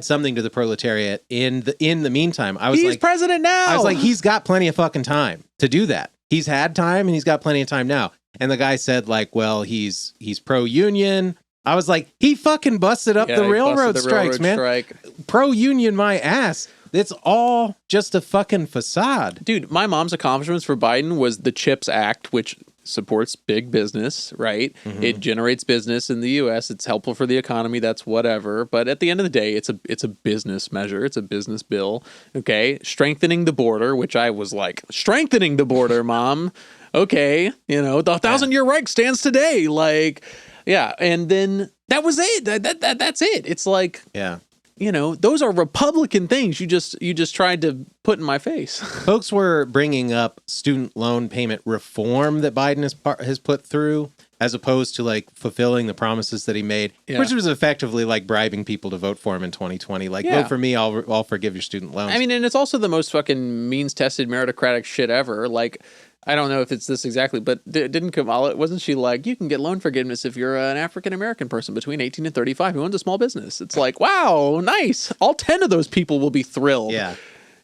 something to the proletariat in the meantime. He's president now. I was like, he's got plenty of fucking time to do that. He's had time and he's got plenty of time now. And the guy said, like, well, he's pro-union. I was like, he fucking busted up the railroad strikes, man. Pro-union my ass. It's all just a fucking facade. Dude, my mom's accomplishments for Biden was the CHIPS Act, which supports big business, right? Mm-hmm. It generates business in the U.S. It's helpful for the economy. That's whatever. But at the end of the day, it's a business measure. It's a business bill. Okay. Strengthening the border, which I was like, strengthening the border, Mom. Okay. The 1,000-year Reich stands today. Like, yeah. And then that was it. That's it. It's like, yeah. Those are Republican things you just tried to put in my face. Folks were bringing up student loan payment reform that Biden has put through, as opposed to like fulfilling the promises that he made, which was effectively like bribing people to vote for him in 2020. Like, vote for me, I'll forgive your student loans. I mean, and it's also the most fucking means-tested meritocratic shit ever. Like, I don't know if it's this exactly, but didn't Kamala, wasn't she like, you can get loan forgiveness if you're an African-American person between 18 and 35 who owns a small business? It's like, wow, nice. All 10 of those people will be thrilled. Yeah.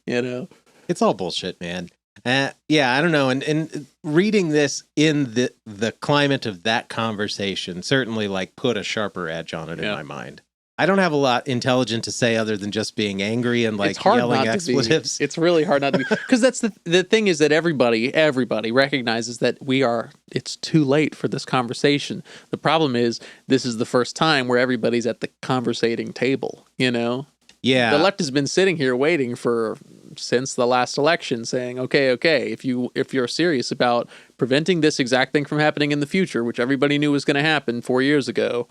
It's all bullshit, man. Yeah, I don't know. And reading this in the climate of that conversation certainly like put a sharper edge on it in my mind. I don't have a lot intelligent to say other than just being angry and like yelling expletives. It's really hard not to be, because that's the thing is that everybody recognizes that it's too late for this conversation. The problem is this is the first time where everybody's at the conversating table, Yeah. The left has been sitting here waiting since the last election, saying, okay, if you're serious about preventing this exact thing from happening in the future, which everybody knew was going to happen 4 years ago,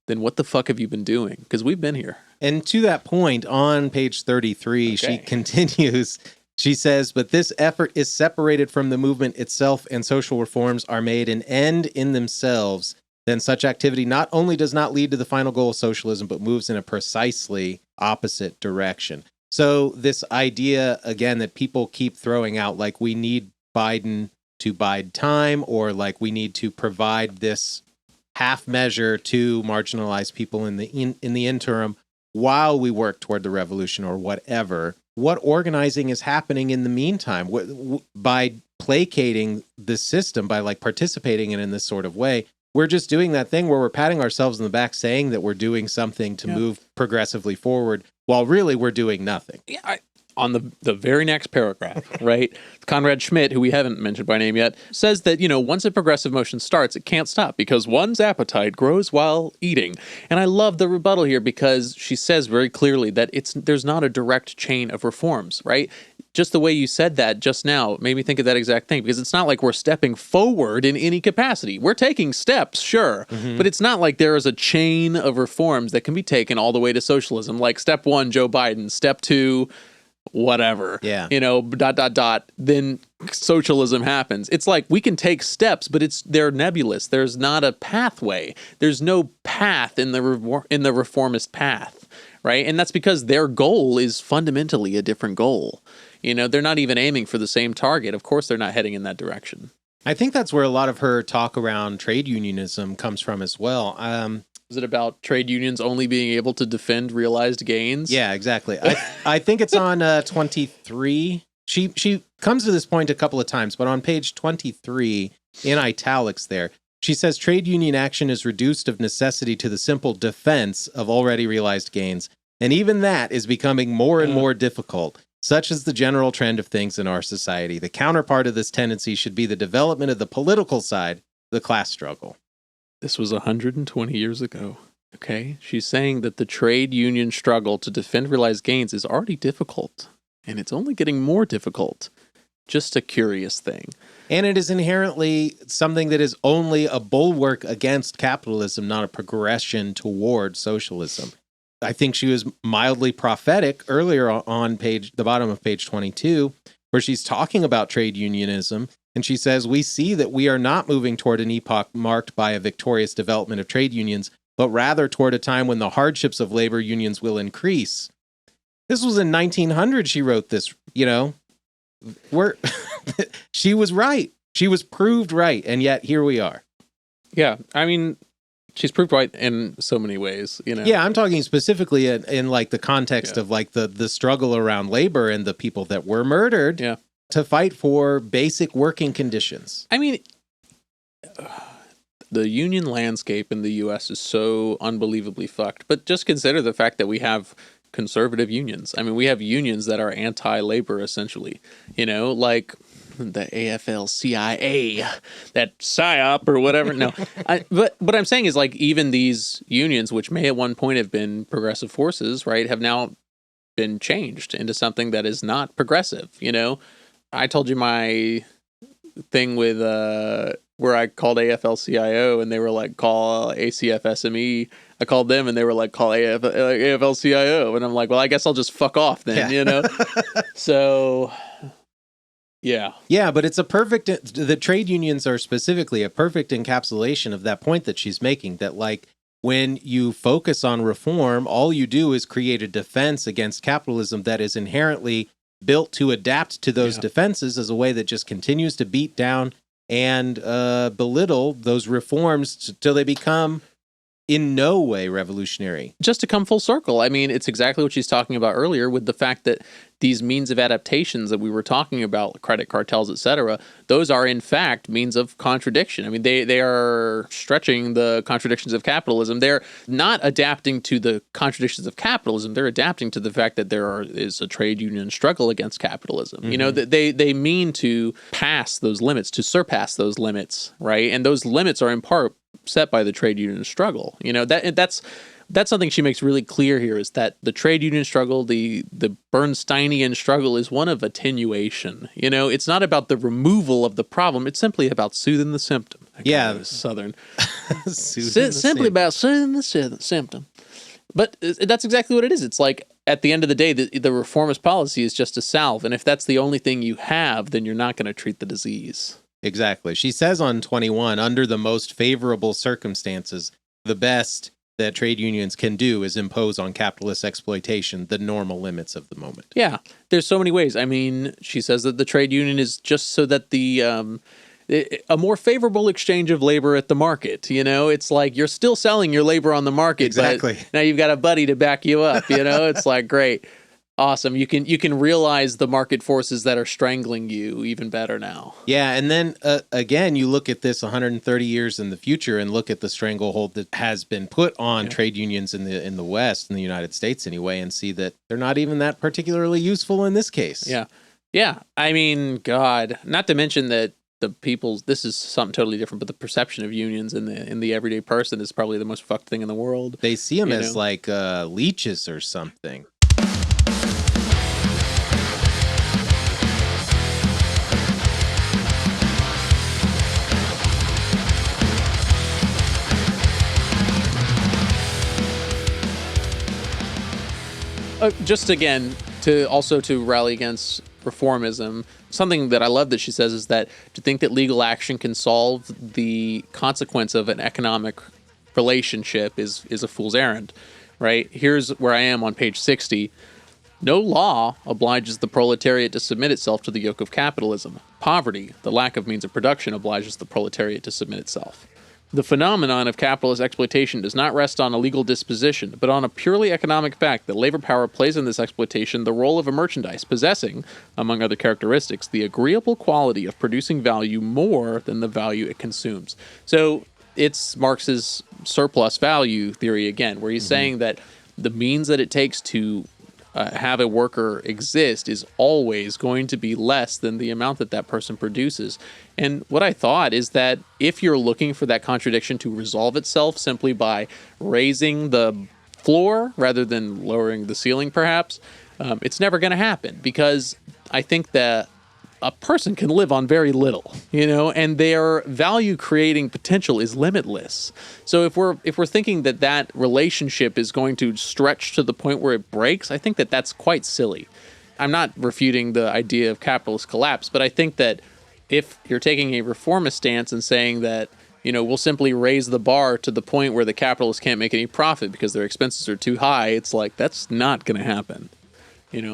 then what the fuck have you been doing? Because we've been here. And to that point, on page 33, she continues, she says, but this effort is separated from the movement itself, and social reforms are made an end in themselves. Then such activity not only does not lead to the final goal of socialism, but moves in a precisely opposite direction. So this idea, again, that people keep throwing out, like we need Biden to bide time, or like we need to provide this half measure to marginalized people in the interim while we work toward the revolution or whatever. What organizing is happening in the meantime? By placating the system, by like participating in this sort of way, we're just doing that thing where we're patting ourselves in the back saying that we're doing something to move progressively forward, while really we're doing nothing. Yeah, on the very next paragraph, right? Conrad Schmidt, who we haven't mentioned by name yet, says that, once a progressive motion starts, it can't stop because one's appetite grows while eating. And I love the rebuttal here because she says very clearly that there's not a direct chain of reforms, right? Just the way you said that just now made me think of that exact thing, because it's not like we're stepping forward in any capacity. We're taking steps, sure, but it's not like there is a chain of reforms that can be taken all the way to socialism. Like step 1, Joe Biden, step 2, whatever, then socialism happens. It's like we can take steps, but they're nebulous. There's not a pathway. There's no path in the reformist path, right? And that's because their goal is fundamentally a different goal. They're not even aiming for the same target. Of course, they're not heading in that direction. I think that's where a lot of her talk around trade unionism comes from as well. Is it about trade unions only being able to defend realized gains? Yeah, exactly. I think it's on 23. She comes to this point a couple of times, but on page 23, in italics there, she says trade union action is reduced of necessity to the simple defense of already realized gains, and even that is becoming more and more difficult. Such is the general trend of things in our society. The counterpart of this tendency should be the development of the political side, the class struggle. This was 120 years ago, okay? She's saying that the trade union struggle to defend realized gains is already difficult, and it's only getting more difficult. Just a curious thing. And it is inherently something that is only a bulwark against capitalism, not a progression toward socialism. I think she was mildly prophetic earlier on the bottom of page 22, where she's talking about trade unionism And she says, we see that we are not moving toward an epoch marked by a victorious development of trade unions, but rather toward a time when the hardships of labor unions will increase. This was in 1900 she wrote this, she was right. She was proved right, and yet here we are. Yeah, I mean, she's proved right in so many ways, Yeah, I'm talking specifically in like the context of like the struggle around labor and the people that were murdered to fight for basic working conditions. I mean, the union landscape in the U.S. is so unbelievably fucked. But just consider the fact that we have conservative unions. I mean, we have unions that are anti-labor, essentially. Like the AFL-CIO, that PSYOP or whatever. No, but what I'm saying is, like, even these unions, which may at one point have been progressive forces, right, have now been changed into something that is not progressive. I told you my thing with where I called AFL-CIO and they were like, call ACF-SME. I called them and they were like, call AFL-CIO. And I'm like, well, I guess I'll just fuck off then, So, yeah. Yeah, but it's the trade unions are specifically a perfect encapsulation of that point that she's making, that like when you focus on reform, all you do is create a defense against capitalism that is inherently built to adapt to those defenses as a way that just continues to beat down and belittle those reforms till they become in no way revolutionary. Just to come full circle, I mean, it's exactly what she's talking about earlier with the fact that these means of adaptations that we were talking about, credit cartels, etc., those are in fact means of contradiction. I mean, they are stretching the contradictions of capitalism. They're not adapting to the contradictions of capitalism. They're adapting to the fact that is a trade union struggle against capitalism. Mm-hmm. They mean to pass those limits, to surpass those limits, right? And those limits are in part set by the trade union struggle. That's something she makes really clear here, is that the trade union struggle, the Bernsteinian struggle, is one of attenuation. It's not about the removal of the problem. It's simply about soothing the symptom. Southern. Simply about soothing the symptom. But that's exactly what it is. It's like, at the end of the day, the reformist policy is just a salve. And if that's the only thing you have, then you're not going to treat the disease. Exactly. She says on 21, under the most favorable circumstances, the best that trade unions can do is impose on capitalist exploitation the normal limits of the moment. Yeah, there's so many ways. I mean, she says that the trade union is just so that a more favorable exchange of labor at the market. It's like you're still selling your labor on the market. Exactly. But now you've got a buddy to back you up. It's like, great. Awesome. You can realize the market forces that are strangling you even better now. Yeah, and then again, you look at this 130 years in the future and look at the stranglehold that has been put on trade unions in the West, in the United States anyway, and see that they're not even that particularly useful in this case. Yeah. Yeah. I mean, God, not to mention that this is something totally different, but the perception of unions in the everyday person is probably the most fucked thing in the world. They see them as like leeches or something. Just again, to rally against reformism, something that I love that she says is that to think that legal action can solve the consequence of an economic relationship is a fool's errand, right? Here's where I am on page 60. No law obliges the proletariat to submit itself to the yoke of capitalism. Poverty, the lack of means of production, obliges the proletariat to submit itself. The phenomenon of capitalist exploitation does not rest on a legal disposition, but on a purely economic fact that labor power plays in this exploitation the role of a merchandise possessing, among other characteristics, the agreeable quality of producing value more than the value it consumes. So it's Marx's surplus value theory again, where he's saying that the means that it takes to have a worker exist is always going to be less than the amount that person produces. And what I thought is that if you're looking for that contradiction to resolve itself simply by raising the floor rather than lowering the ceiling, perhaps, it's never going to happen, because I think that a person can live on very little, and their value creating potential is limitless. So if we're thinking that relationship is going to stretch to the point where it breaks, I think that's quite silly. I'm not refuting the idea of capitalist collapse, but I think that if you're taking a reformist stance and saying that, we'll simply raise the bar to the point where the capitalists can't make any profit because their expenses are too high, it's like, that's not going to happen.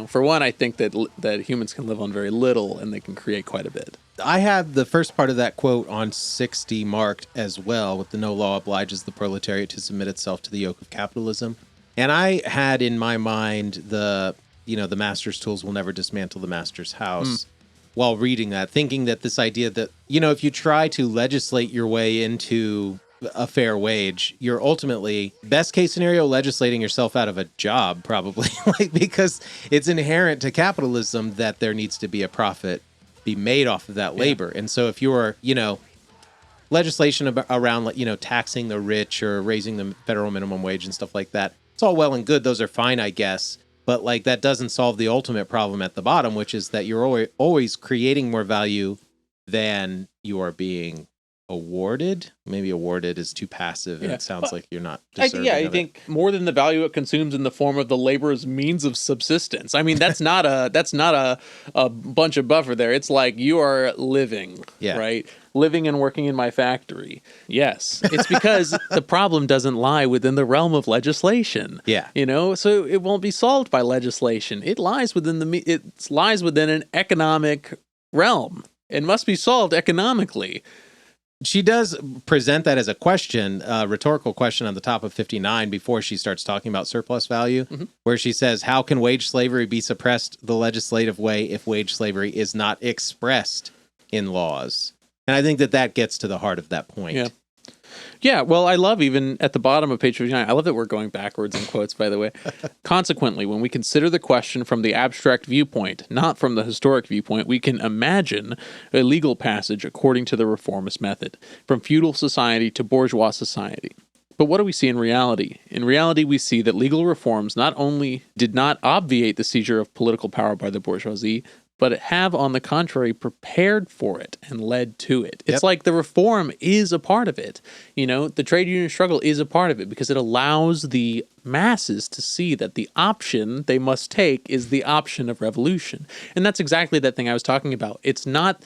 For one, I think that humans can live on very little and they can create quite a bit. I have the first part of that quote on 60 marked as well, with the no law obliges the proletariat to submit itself to the yoke of capitalism. And I had in my mind the master's tools will never dismantle the master's house while reading that, thinking that this idea that, if you try to legislate your way into a fair wage, you're ultimately, best case scenario, legislating yourself out of a job, probably, because it's inherent to capitalism that there needs to be a profit be made off of that labor. And so if you're, legislation around, taxing the rich or raising the federal minimum wage and stuff like that, it's all well and good. Those are fine, I guess. But that doesn't solve the ultimate problem at the bottom, which is that you're always creating more value than you are being awarded. Maybe awarded is too passive, and it sounds like you're not deserving I think more than the value it consumes in the form of the laborer's means of subsistence. I mean, that's not a bunch of buffer there. It's like you are living, right? Living and working in my factory. Yes, it's because the problem doesn't lie within the realm of legislation. Yeah, so it won't be solved by legislation. It lies within an economic realm and must be solved economically. She does present that as a question, a rhetorical question on the top of 59 before she starts talking about surplus value, where she says, how can wage slavery be suppressed the legislative way if wage slavery is not expressed in laws? And I think that gets to the heart of that point. Yeah. Yeah, well, I love even at the bottom of page 59, I love that we're going backwards in quotes, by the way. Consequently, when we consider the question from the abstract viewpoint, not from the historic viewpoint, we can imagine a legal passage according to the reformist method, from feudal society to bourgeois society. But what do we see in reality? In reality, we see that legal reforms not only did not obviate the seizure of political power by the bourgeoisie, but have, on the contrary, prepared for it and led to it. It's like the reform is a part of it. The trade union struggle is a part of it because it allows the masses to see that the option they must take is the option of revolution. And that's exactly that thing I was talking about. It's not,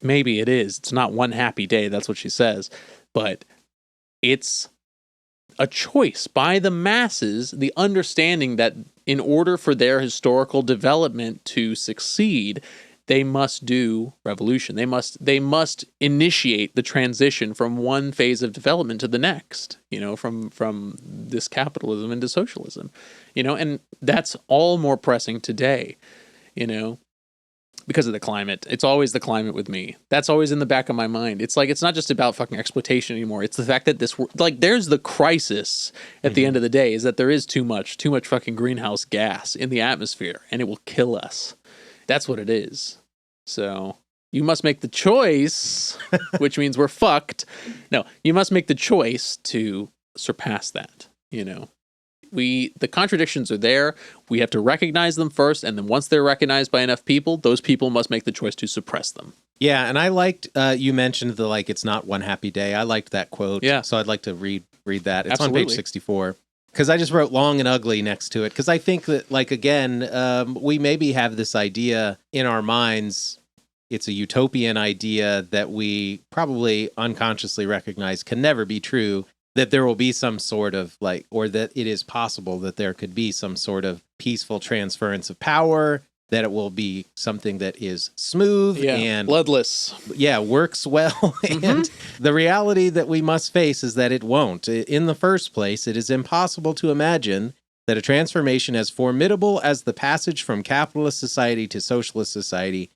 maybe it is, it's not one happy day, that's what she says, but it's a choice by the masses, the understanding that in order for their historical development to succeed, they must do revolution. They must initiate the transition from one phase of development to the next, from this capitalism into socialism, and that's all more pressing today, because of the climate. It's always the climate with me. That's always in the back of my mind. It's like, it's not just about fucking exploitation anymore. It's the fact that there's the crisis at the end of the day, is that there is too much fucking greenhouse gas in the atmosphere and it will kill us. That's what it is. So you must make the choice, which means we're fucked. No, you must make the choice to surpass that, the contradictions are there. We have to recognize them first, and then once they're recognized by enough people, those people must make the choice to suppress them. Yeah, and I liked, you mentioned it's not one happy day. I liked that quote. Yeah. So I'd like to read that. It's Absolutely. on page 64. Because I just wrote long and ugly next to it. Because I think that, again, we maybe have this idea in our minds. It's a utopian idea that we probably unconsciously recognize can never be true. That there will be some sort of or that it is possible that there could be some sort of peaceful transference of power, that it will be something that is smooth and bloodless. Yeah, works well. And the reality that we must face is that it won't. In the first place, it is impossible to imagine that a transformation as formidable as the passage from capitalist society to socialist society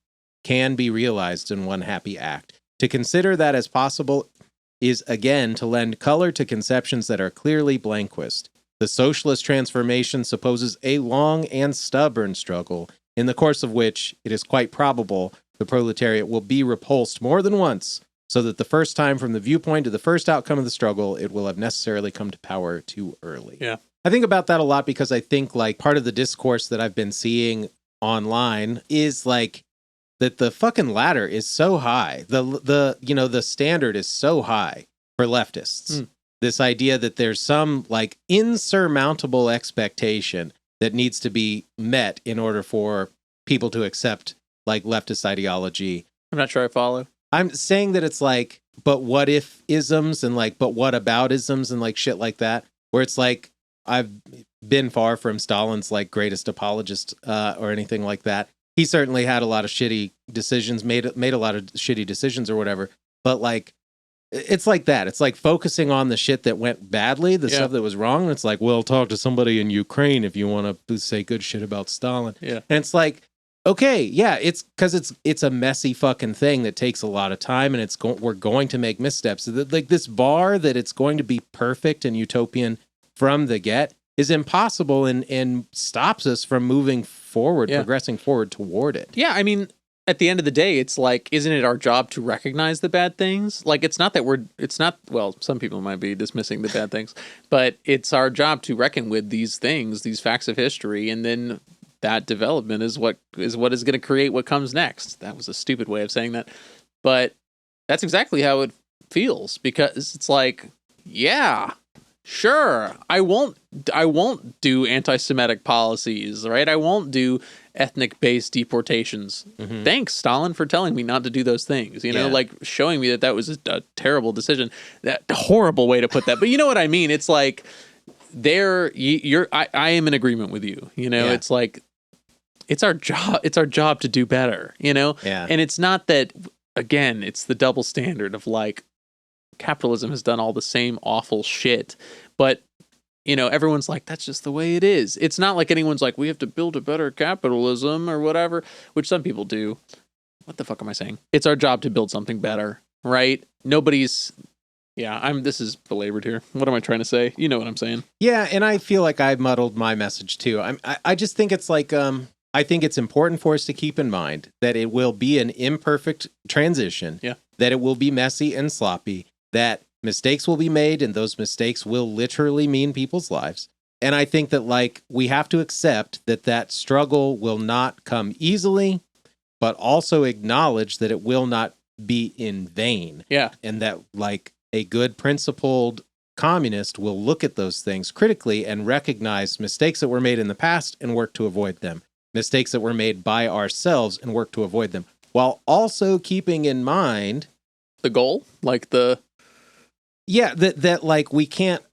can be realized in one happy act. To consider that as possible is again to lend color to conceptions that are clearly blanquist. The socialist transformation supposes a long and stubborn struggle, in the course of which it is quite probable the proletariat will be repulsed more than once, so that the first time from the viewpoint of the first outcome of the struggle, it will have necessarily come to power too early. Yeah. I think about that a lot because I think part of the discourse that I've been seeing online is that the fucking ladder is so high. The standard is so high for leftists. This idea that there's some insurmountable expectation that needs to be met in order for people to accept leftist ideology. I'm not sure I follow. I'm saying that it's like, but what if isms and like, but what about isms and like shit like that, where it's like, I've been far from Stalin's like greatest apologist or anything like that. He certainly had a lot of shitty decisions, made a lot of shitty decisions or whatever. But like, it's like that. It's like focusing on the shit that went badly, the stuff that was wrong. It's like, well, talk to somebody in Ukraine if you want to say good shit about Stalin. Yeah. And it's like, okay, yeah, it's because it's a messy fucking thing that takes a lot of time, and we're going to make missteps. Like this bar that it's going to be perfect and utopian from the get is impossible and stops us from moving forward, progressing forward toward it. Yeah, I mean, at the end of the day, it's like, isn't it our job to recognize the bad things? Like, it's not, well, some people might be dismissing the bad things, but it's our job to reckon with these things, these facts of history, and then that development is what is going to create what comes next. That was a stupid way of saying that, but that's exactly how it feels, because it's like, yeah, sure, I won't do anti-Semitic policies, right? I won't do ethnic-based deportations. Mm-hmm. Thanks, Stalin, for telling me not to do those things. You know, like showing me that was a terrible decision. That horrible way to put that, but you know what I mean. It's like I am in agreement with you. You know, it's like it's our job. It's our job to do better. You know, and it's not that. Again, it's the double standard of like, capitalism has done all the same awful shit, but you know, everyone's like, that's just the way it is. It's not like anyone's like, we have to build a better capitalism or whatever, which some people do. What the fuck am I saying? It's our job to build something better, right? This is belabored here. What am I trying to say? You know what I'm saying? Yeah, and I feel like I muddled my message too. I just think it's like, I think it's important for us to keep in mind that it will be an imperfect transition, that it will be messy and sloppy, that mistakes will be made, and those mistakes will literally mean people's lives. And I think that like we have to accept that struggle will not come easily, but also acknowledge that it will not be in vain. Yeah. And that like a good principled communist will look at those things critically and recognize mistakes that were made in the past and work to avoid them. Mistakes that were made by ourselves and work to avoid them, while also keeping in mind the goal, like the... Yeah, that like we can't.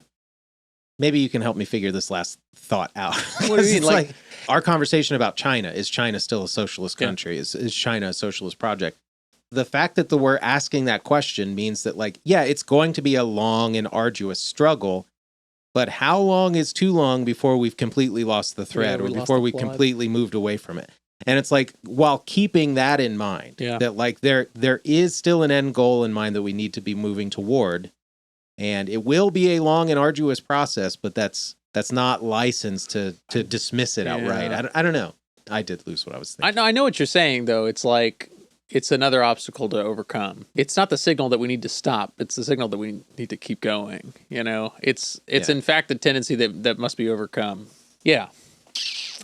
Maybe you can help me figure this last thought out. What do you mean? Like our conversation about China. Is China still a socialist country? Is China a socialist project? The fact that we're asking that question means that like, yeah, it's going to be a long and arduous struggle, but how long is too long before we've completely lost the thread or before we completely moved away from it? And it's like, while keeping that in mind, that like there is still an end goal in mind that we need to be moving toward. And it will be a long and arduous process, but that's not licensed to dismiss it outright. I don't know. I did lose what I was thinking. I know what you're saying, though. It's like, it's another obstacle to overcome. It's not the signal that we need to stop. It's the signal that we need to keep going. You know, it's in fact a tendency that must be overcome. Yeah,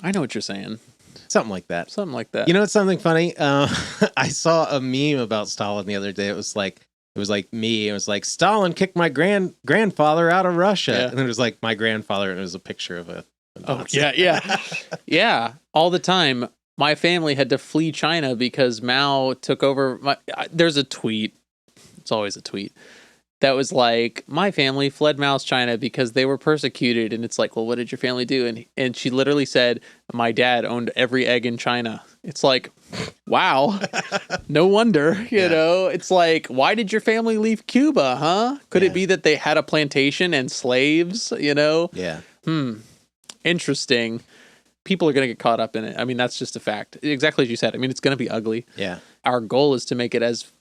I know what you're saying. Something like that. Something like that. You know, it's something funny. I saw a meme about Stalin the other day. It was like me. It was like, Stalin kicked my grandfather out of Russia. Yeah. And it was like my grandfather, and it was a picture of a Nazi. Oh, yeah. Yeah. All the time. My family had to flee China because Mao took over. There's a tweet. It's always a tweet. That was like, my family fled Mao's China because they were persecuted. And it's like, well, what did your family do? And she literally said, my dad owned every egg in China. It's like, wow, no wonder, you know, it's like, why did your family leave Cuba, huh? Could it be that they had a plantation and slaves, you know? Yeah. Interesting. People are going to get caught up in it. I mean, that's just a fact. Exactly as you said. I mean, it's going to be ugly. Yeah. Our goal is to make it as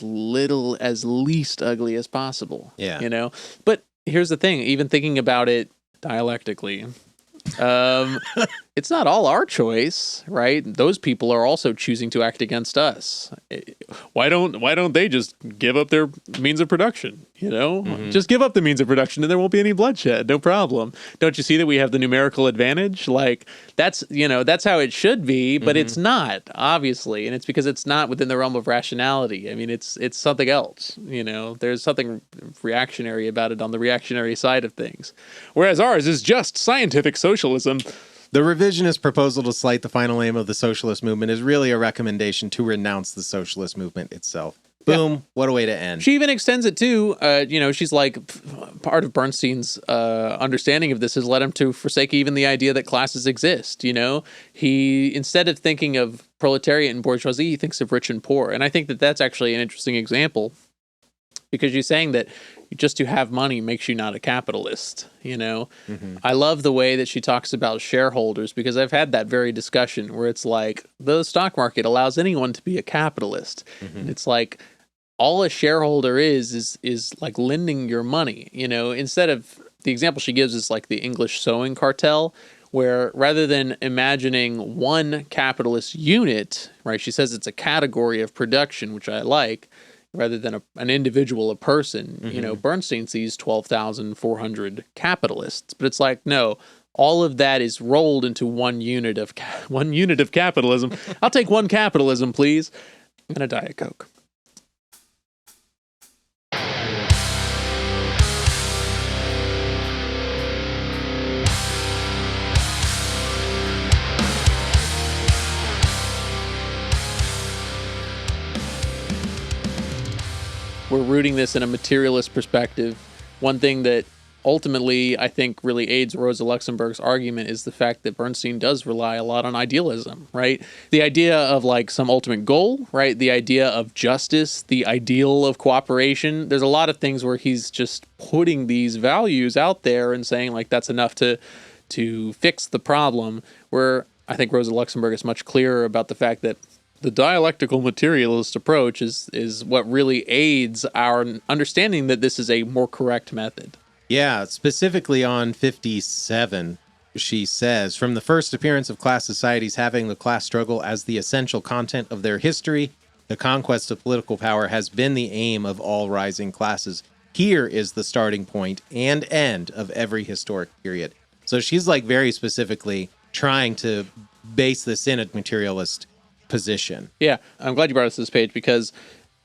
least ugly as possible. Yeah. You know, but here's the thing, even thinking about it dialectically, it's not all our choice, right? Those people are also choosing to act against us. Why don't they just give up their means of production? You know, just give up the means of production and there won't be any bloodshed. No problem. Don't you see that we have the numerical advantage? Like that's how it should be, but it's not, obviously. And it's because it's not within the realm of rationality. I mean, it's something else, you know, there's something reactionary about it on the reactionary side of things. Whereas ours is just scientific socialism. The revisionist proposal to slight the final aim of the socialist movement is really a recommendation to renounce the socialist movement itself. Boom. What a way to end. She even extends it to, she's like, part of Bernstein's understanding of this has led him to forsake even the idea that classes exist. He, instead of thinking of proletariat and bourgeoisie, he thinks of rich and poor. And I think that that's actually an interesting example, because you're saying that just to have money makes you not a capitalist. I love the way that she talks about shareholders, because I've had that very discussion where it's like the stock market allows anyone to be a capitalist. And it's like all a shareholder is like lending your money. Instead of, the example she gives is like the English sewing cartel, where rather than imagining one capitalist unit, right, she says it's a category of production, which I like, rather than an individual, a person. Bernstein sees 12,400 capitalists, but it's like, no, all of that is rolled into one unit of capitalism. I'll take one capitalism, please, and a Diet Coke. We're rooting this in a materialist perspective. One thing that ultimately I think really aids Rosa Luxemburg's argument is the fact that Bernstein does rely a lot on idealism, right? The idea of like some ultimate goal, right? The idea of justice, the ideal of cooperation. There's a lot of things where he's just putting these values out there and saying like that's enough to fix the problem, where I think Rosa Luxemburg is much clearer about the fact that the dialectical materialist approach is what really aids our understanding that this is a more correct method. Yeah, specifically on 57, she says, from the first appearance of class societies having the class struggle as the essential content of their history, the conquest of political power has been the aim of all rising classes. Here is the starting point and end of every historic period. So she's like very specifically trying to base this in a materialist position. Yeah, I'm glad you brought us to this page, because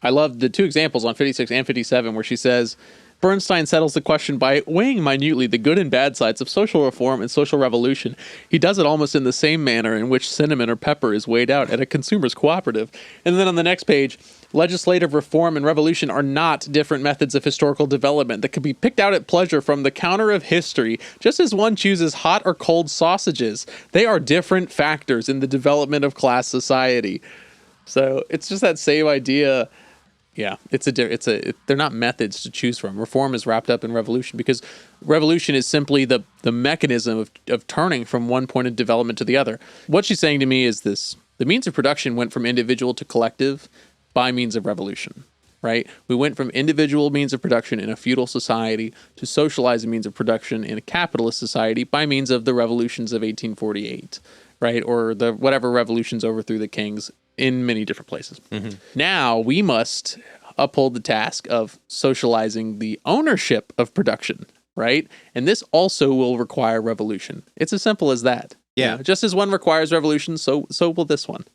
I love the two examples on 56 and 57 where she says, Bernstein settles the question by weighing minutely the good and bad sides of social reform and social revolution. He does it almost in the same manner in which cinnamon or pepper is weighed out at a consumer's cooperative. And then on the next page, legislative reform and revolution are not different methods of historical development that can be picked out at pleasure from the counter of history, just as one chooses hot or cold sausages. They are different factors in the development of class society. So it's just that same idea. Yeah, they're not methods to choose from. Reform is wrapped up in revolution, because revolution is simply the mechanism of turning from one point of development to the other. What she's saying to me is this: the means of production went from individual to collective by means of revolution, right? We went from individual means of production in a feudal society to socialized means of production in a capitalist society by means of the revolutions of 1848, right? Or the whatever revolutions overthrew the kings in many different places. Now we must uphold the task of socializing the ownership of production, right? And this also will require revolution. It's as simple as that. Yeah. Just as one requires revolution, so will this one.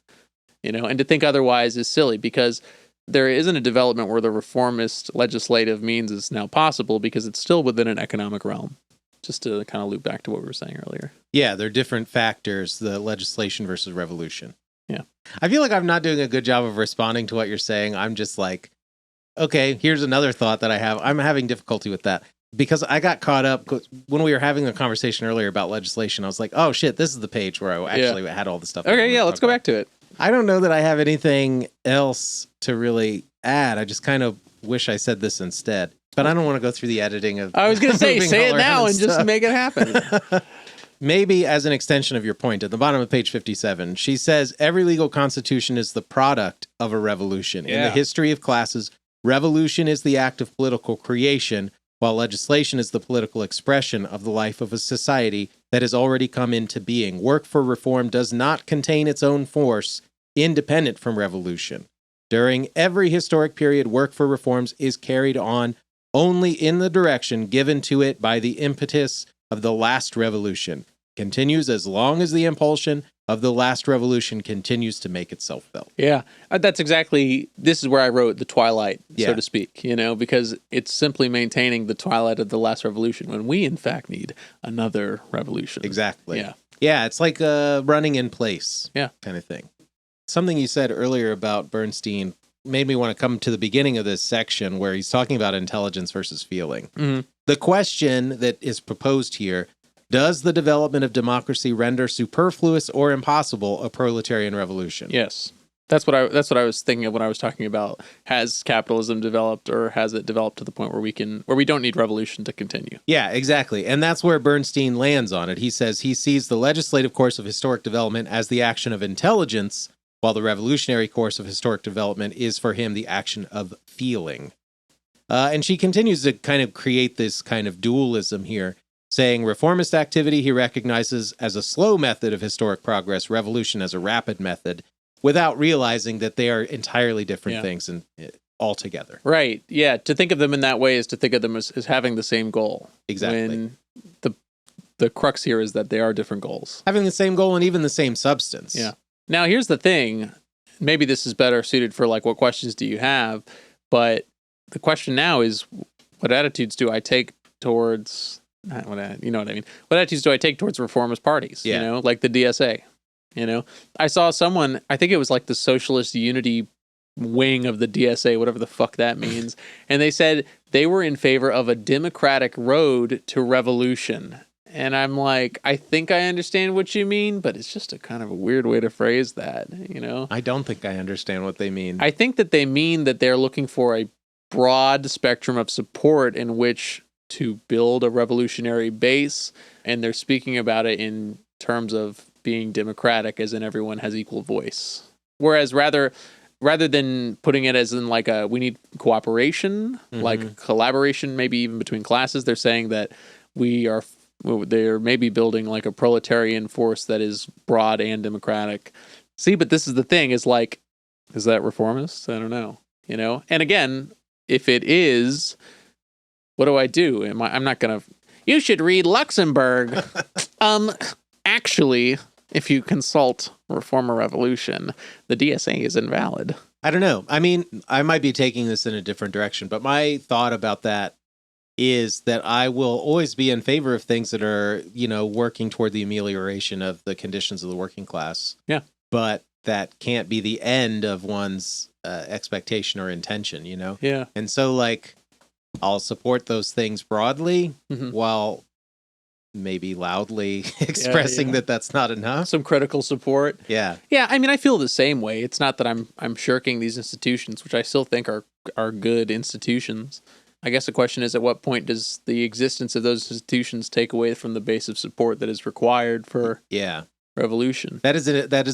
And to think otherwise is silly, because there isn't a development where the reformist legislative means is now possible, because it's still within an economic realm. Just to kind of loop back to what we were saying earlier. Yeah, they're different factors, the legislation versus revolution. Yeah. I feel like I'm not doing a good job of responding to what you're saying. I'm just like, okay, here's another thought that I have. I'm having difficulty with that because I got caught up when we were having a conversation earlier about legislation. I was like, oh shit, this is the page where I actually had all the stuff. Okay, yeah, let's go back to it. I don't know that I have anything else to really add. I just kind of wish I said this instead, but I don't want to go through the editing of. I was going to say it now and just make it happen. Maybe as an extension of your point, at the bottom of page 57, she says, every legal constitution is the product of a revolution. In the history of classes, revolution is the act of political creation, while legislation is the political expression of the life of a society that has already come into being. Work for reform does not contain its own force, independent from revolution. During every historic period, work for reforms is carried on only in the direction given to it by the impetus of the last revolution, continues as long as the impulsion of the last revolution continues to make itself felt. Yeah, this is where I wrote the twilight, so to speak, because it's simply maintaining the twilight of the last revolution when we, in fact, need another revolution. Exactly. Yeah. Yeah, it's like running in place kind of thing. Something you said earlier about Bernstein made me want to come to the beginning of this section where he's talking about intelligence versus feeling. Mhm. The question that is proposed here, does the development of democracy render superfluous or impossible a proletarian revolution? Yes. That's what I was thinking of when I was talking about, has capitalism developed, or has it developed to the point where we don't need revolution to continue? Yeah, exactly. And that's where Bernstein lands on it. He says he sees the legislative course of historic development as the action of intelligence, while the revolutionary course of historic development is for him the action of feeling. And she continues to kind of create this kind of dualism here, saying reformist activity he recognizes as a slow method of historic progress, revolution as a rapid method, without realizing that they are entirely different things and altogether. Right. Yeah. To think of them in that way is to think of them as having the same goal. Exactly. When the crux here is that they are different goals. Having the same goal and even the same substance. Yeah. Now, here's the thing. Maybe this is better suited for like, what questions do you have? But the question now is, what attitudes do I take towards, you know what I mean? What attitudes do I take towards reformist parties? Yeah. You know, like the DSA. You know, I saw someone, I think it was like the Socialist Unity wing of the DSA, whatever the fuck that means. And they said they were in favor of a democratic road to revolution. And I'm like, I think I understand what you mean, but it's just a kind of a weird way to phrase that, you know? I don't think I understand what they mean. I think that they mean that they're looking for a broad spectrum of support in which to build a revolutionary base. And they're speaking about it in terms of being democratic, as in everyone has equal voice. Whereas rather than putting it as in like we need cooperation, like collaboration, maybe even between classes, they're saying that they're maybe building like a proletarian force that is broad and democratic. See, but this is the thing, is like, is that reformist? I don't know, you know? And again, if it is, what do I do? I'm not going to, you should read Luxemburg. Actually, if you consult Reform or Revolution, the DSA is invalid. I don't know. I mean, I might be taking this in a different direction, but my thought about that is that I will always be in favor of things that are, you know, working toward the amelioration of the conditions of the working class. Yeah. But that can't be the end of one's expectation or intention, you know? Yeah. And so, like, I'll support those things broadly while maybe loudly expressing that that's not enough. Some critical support. Yeah. Yeah, I mean, I feel the same way. It's not that I'm shirking these institutions, which I still think are good institutions. I guess the question is, at what point does the existence of those institutions take away from the base of support that is required for revolution? That is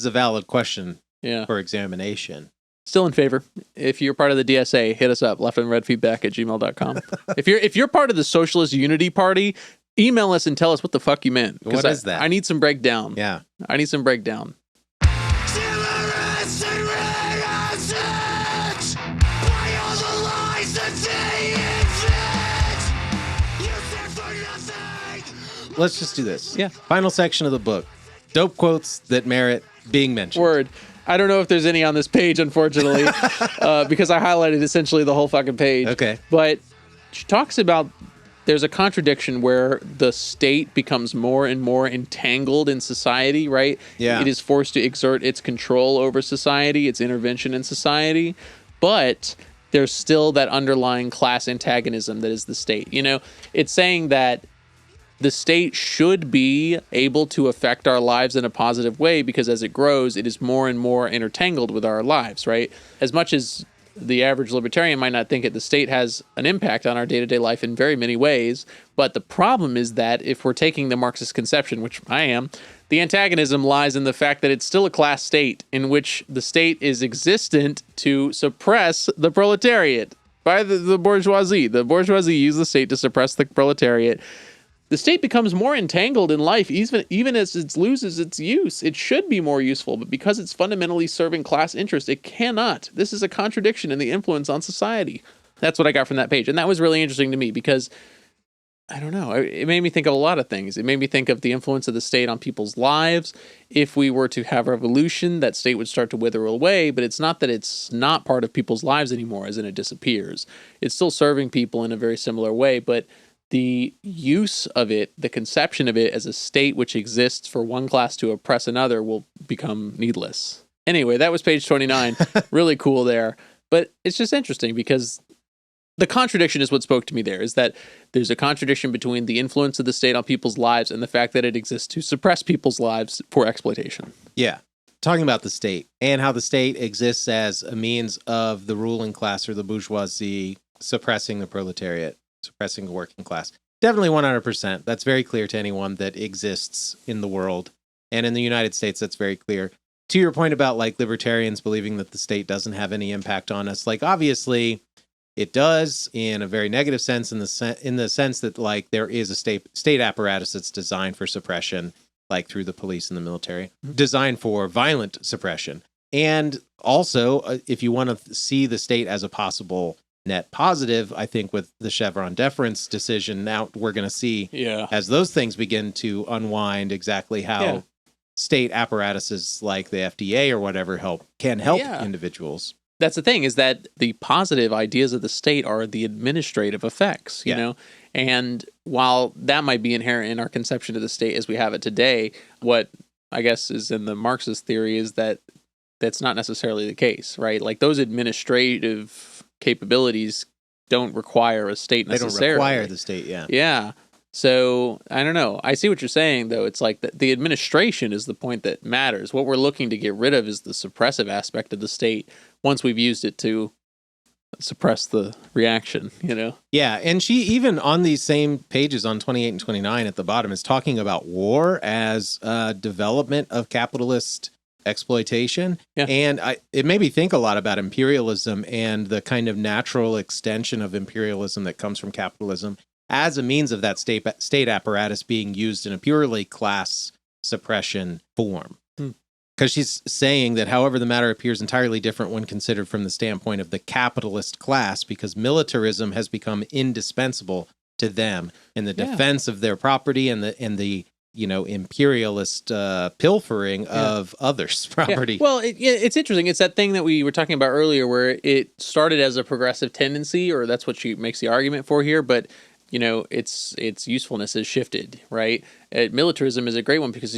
a valid question for examination. Still in favor. If you're part of the DSA, hit us up, leftandredfeedback@gmail.com. If you're part of the Socialist Unity Party, email us and tell us what the fuck you meant. What is that? I need some breakdown. Yeah. I need some breakdown. Let's just do this. Yeah. Final section of the book. Dope quotes that merit being mentioned. Word. I don't know if there's any on this page, unfortunately, because I highlighted essentially the whole fucking page. Okay. But she talks about there's a contradiction where the state becomes more and more entangled in society, right? Yeah. It is forced to exert its control over society, its intervention in society, but there's still that underlying class antagonism that is the state. You know, it's saying that the state should be able to affect our lives in a positive way because as it grows, it is more and more intertangled with our lives, right? As much as the average libertarian might not think it, the state has an impact on our day-to-day life in very many ways. But the problem is that if we're taking the Marxist conception, which I am, the antagonism lies in the fact that it's still a class state in which the state is existent to suppress the proletariat by the bourgeoisie. The bourgeoisie use the state to suppress the proletariat. The state becomes more entangled in life, even as it loses its use. It should be more useful, but because it's fundamentally serving class interest, it cannot. This is a contradiction in the influence on society. That's what I got from that page. And that was really interesting to me because, I don't know, it made me think of a lot of things. It made me think of the influence of the state on people's lives. If we were to have revolution, that state would start to wither away, but it's not that it's not part of people's lives anymore, as in it disappears. It's still serving people in a very similar way, but the use of it, the conception of it as a state which exists for one class to oppress another will become needless. Anyway, that was page 29. Really cool there. But it's just interesting because the contradiction is what spoke to me there, is that there's a contradiction between the influence of the state on people's lives and the fact that it exists to suppress people's lives for exploitation. Yeah. Talking about the state and how the state exists as a means of the ruling class or the bourgeoisie suppressing the proletariat, suppressing the working class. Definitely 100%. That's very clear to anyone that exists in the world. And in the United States, that's very clear. To your point about like libertarians believing that the state doesn't have any impact on us, like obviously it does in a very negative sense, in the sense that like there is a state apparatus that's designed for suppression, like through the police and the military, designed for violent suppression. And also, if you want to see the state as a possible net positive, I think with the Chevron deference decision, now we're going to see as those things begin to unwind exactly how state apparatuses like the FDA or whatever can help individuals. That's the thing, is that the positive ideas of the state are the administrative effects, you know? And while that might be inherent in our conception of the state as we have it today, what I guess is in the Marxist theory is that that's not necessarily the case, right? Like those administrative capabilities don't require a state necessarily. They don't require the state, Yeah. So, I don't know. I see what you're saying, though. It's like the administration is the point that matters. What we're looking to get rid of is the suppressive aspect of the state once we've used it to suppress the reaction, you know? Yeah, and she even on these same pages on 28 and 29 at the bottom is talking about war as development of capitalist exploitation. Yeah. And it made me think a lot about imperialism and the kind of natural extension of imperialism that comes from capitalism as a means of that state apparatus being used in a purely class suppression form. Because she's saying that, however, the matter appears entirely different when considered from the standpoint of the capitalist class, because militarism has become indispensable to them in the defense of their property and the imperialist pilfering of others' property. Yeah. Well, it's interesting. It's that thing that we were talking about earlier where it started as a progressive tendency, or that's what she makes the argument for here, but you know, its usefulness has shifted, right? Militarism is a great one because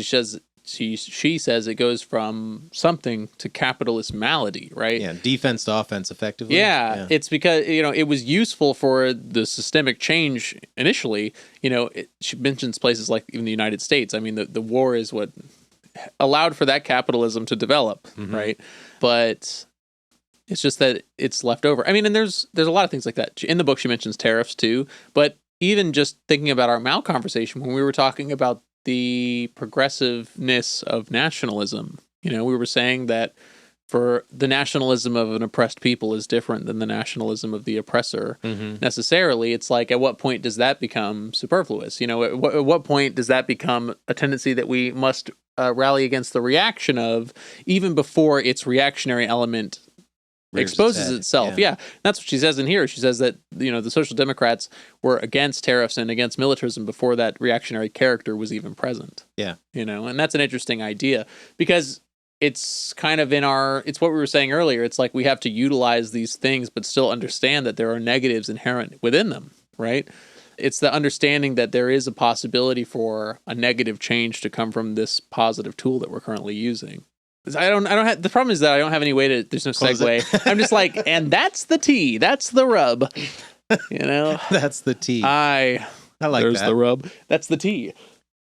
she says it goes from something to capitalist malady, right? Yeah, defense to offense effectively. Yeah, it's because, you know, it was useful for the systemic change initially. You know, she mentions places like even the United States. I mean, the war is what allowed for that capitalism to develop, right? But it's just that it's left over. I mean, and there's a lot of things like that. In the book, she mentions tariffs too, but even just thinking about our Mao conversation when we were talking about the progressiveness of nationalism, you know, we were saying that for the nationalism of an oppressed people is different than the nationalism of the oppressor necessarily. It's like, at what point does that become superfluous? You know, at what point does that become a tendency that we must rally against the reaction of, even before its reactionary element exposes itself. Yeah. That's what she says in here. She says that, you know, the Social Democrats were against tariffs and against militarism before that reactionary character was even present. Yeah. You know, and that's an interesting idea because it's kind of it's what we were saying earlier. It's like we have to utilize these things, but still understand that there are negatives inherent within them, right? It's the understanding that there is a possibility for a negative change to come from this positive tool that we're currently using. I don't have, the problem is that I don't have any way to, there's no segue. I'm just like, and that's the T, that's the rub, you know? That's the T. I like there's that. The rub. That's the T.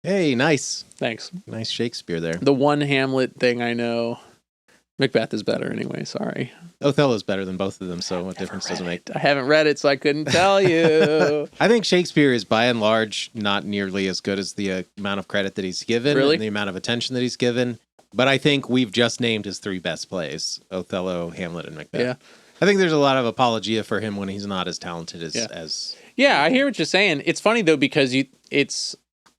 Hey, nice. Thanks. Nice Shakespeare there. The one Hamlet thing I know. Macbeth is better anyway, sorry. Othello's better than both of them, so what difference does it make? I haven't read it, so I couldn't tell you. I think Shakespeare is, by and large, not nearly as good as the amount of credit that he's given and the amount of attention that he's given. But I think we've just named his three best plays, Othello, Hamlet, and Macbeth. Yeah. I think there's a lot of apologia for him when he's not as talented as Yeah, I hear what you're saying. It's funny, though, because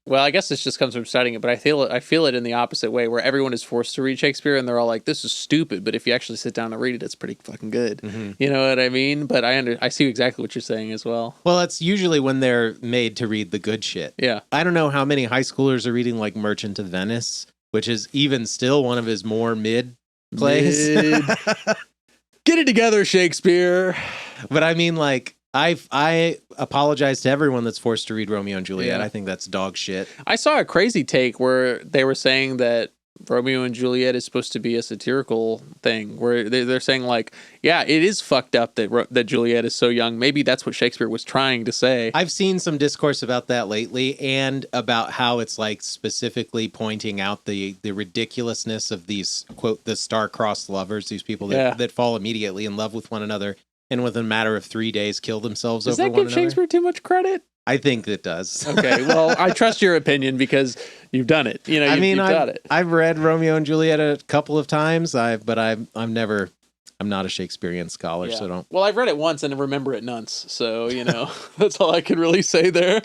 well, I guess this just comes from studying it, but I feel it in the opposite way, where everyone is forced to read Shakespeare, and they're all like, this is stupid, but if you actually sit down and read it, it's pretty fucking good. You know what I mean? But I see exactly what you're saying as well. Well, it's usually when they're made to read the good shit. Yeah. I don't know how many high schoolers are reading, like, Merchant of Venice, which is even still one of his more mid plays. Get it together, Shakespeare. But I mean, like, I apologize to everyone that's forced to read Romeo and Juliet. I think that's dog shit. I saw a crazy take where they were saying that Romeo and Juliet is supposed to be a satirical thing where they're saying like, yeah, it is fucked up that Juliet is so young. Maybe that's what Shakespeare was trying to say. I've seen some discourse about that lately, and about how it's like specifically pointing out the ridiculousness of these, quote, the star-crossed lovers, these people that fall immediately in love with one another and within a matter of 3 days kill themselves over one another. Does that give Shakespeare too much credit? I think it does. Okay, well, I trust your opinion because you've done it. You know, you've done it. I've read Romeo and Juliet a couple of times, but I'm not a Shakespearean scholar, so don't. Well, I've read it once and remember it nonce, so, you know, that's all I can really say there.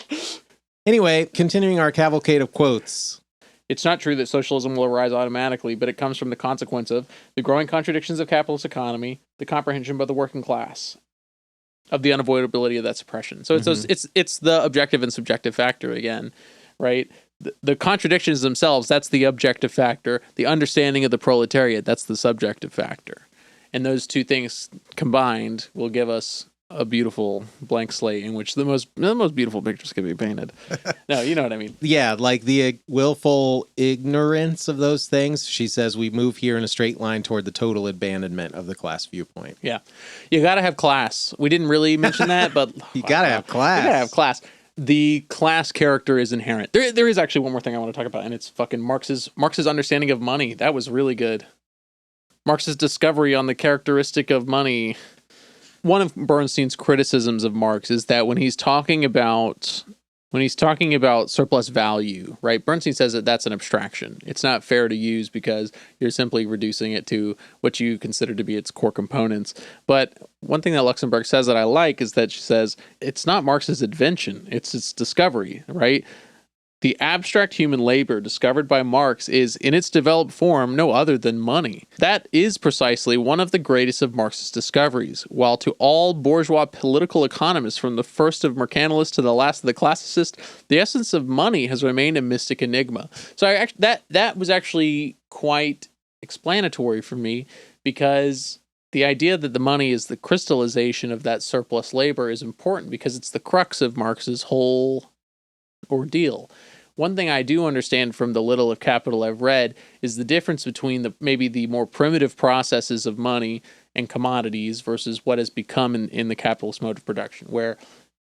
Anyway, continuing our cavalcade of quotes. It's not true that socialism will arise automatically, but it comes from the consequence of the growing contradictions of capitalist economy, the comprehension by the working class of the unavoidability of that suppression. So it's the objective and subjective factor again, right? The contradictions themselves, that's the objective factor. The understanding of the proletariat, that's the subjective factor. And those two things combined will give us a beautiful blank slate in which the most beautiful pictures can be painted. No, you know what I mean. Yeah, like the willful ignorance of those things. She says we move here in a straight line toward the total abandonment of the class viewpoint. Yeah. You got to have class. We didn't really mention that, but you got to have class. You got to have class. The class character is inherent. There is actually one more thing I want to talk about, and it's fucking Marx's understanding of money. That was really good. Marx's discovery on the characteristic of money. One of Bernstein's criticisms of Marx is that when he's talking about surplus value, right? Bernstein says that that's an abstraction. It's not fair to use because you're simply reducing it to what you consider to be its core components. But one thing that Luxemburg says that I like is that she says it's not Marx's invention, it's its discovery, right? The abstract human labor discovered by Marx is, in its developed form, no other than money. That is precisely one of the greatest of Marx's discoveries, while to all bourgeois political economists, from the first of mercantilists to the last of the classicists, the essence of money has remained a mystic enigma. So that was actually quite explanatory for me, because the idea that the money is the crystallization of that surplus labor is important, because it's the crux of Marx's whole ordeal. One thing I do understand from the little of Capital I've read is the difference between maybe the more primitive processes of money and commodities versus what has become in the capitalist mode of production, where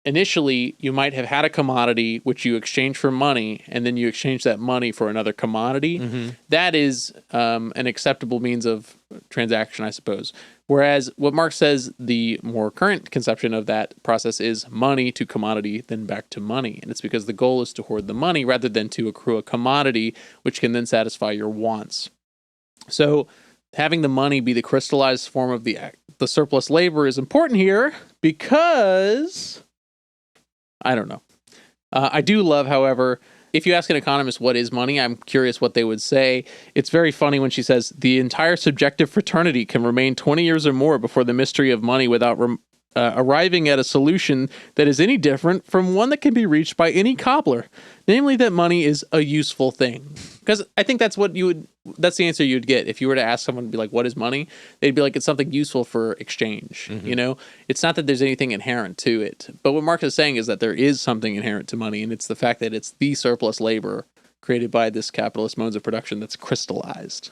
initially you might have had a commodity which you exchange for money, and then you exchange that money for another commodity. Mm-hmm. That is an acceptable means of transaction, I suppose. Whereas what Marx says, the more current conception of that process is money to commodity, then back to money. And it's because the goal is to hoard the money rather than to accrue a commodity, which can then satisfy your wants. So having the money be the crystallized form of the surplus labor is important here because, I don't know. I do love, however, if you ask an economist what is money, I'm curious what they would say. It's very funny when she says the entire subjective fraternity can remain 20 years or more before the mystery of money without arriving at a solution that is any different from one that can be reached by any cobbler, namely that money is a useful thing. Because I think that's the answer you'd get if you were to ask someone to be like, what is money? They'd be like, it's something useful for exchange. Mm-hmm. You know, it's not that there's anything inherent to it. But what Marx is saying is that there is something inherent to money, and it's the fact that it's the surplus labor created by this capitalist modes of production that's crystallized.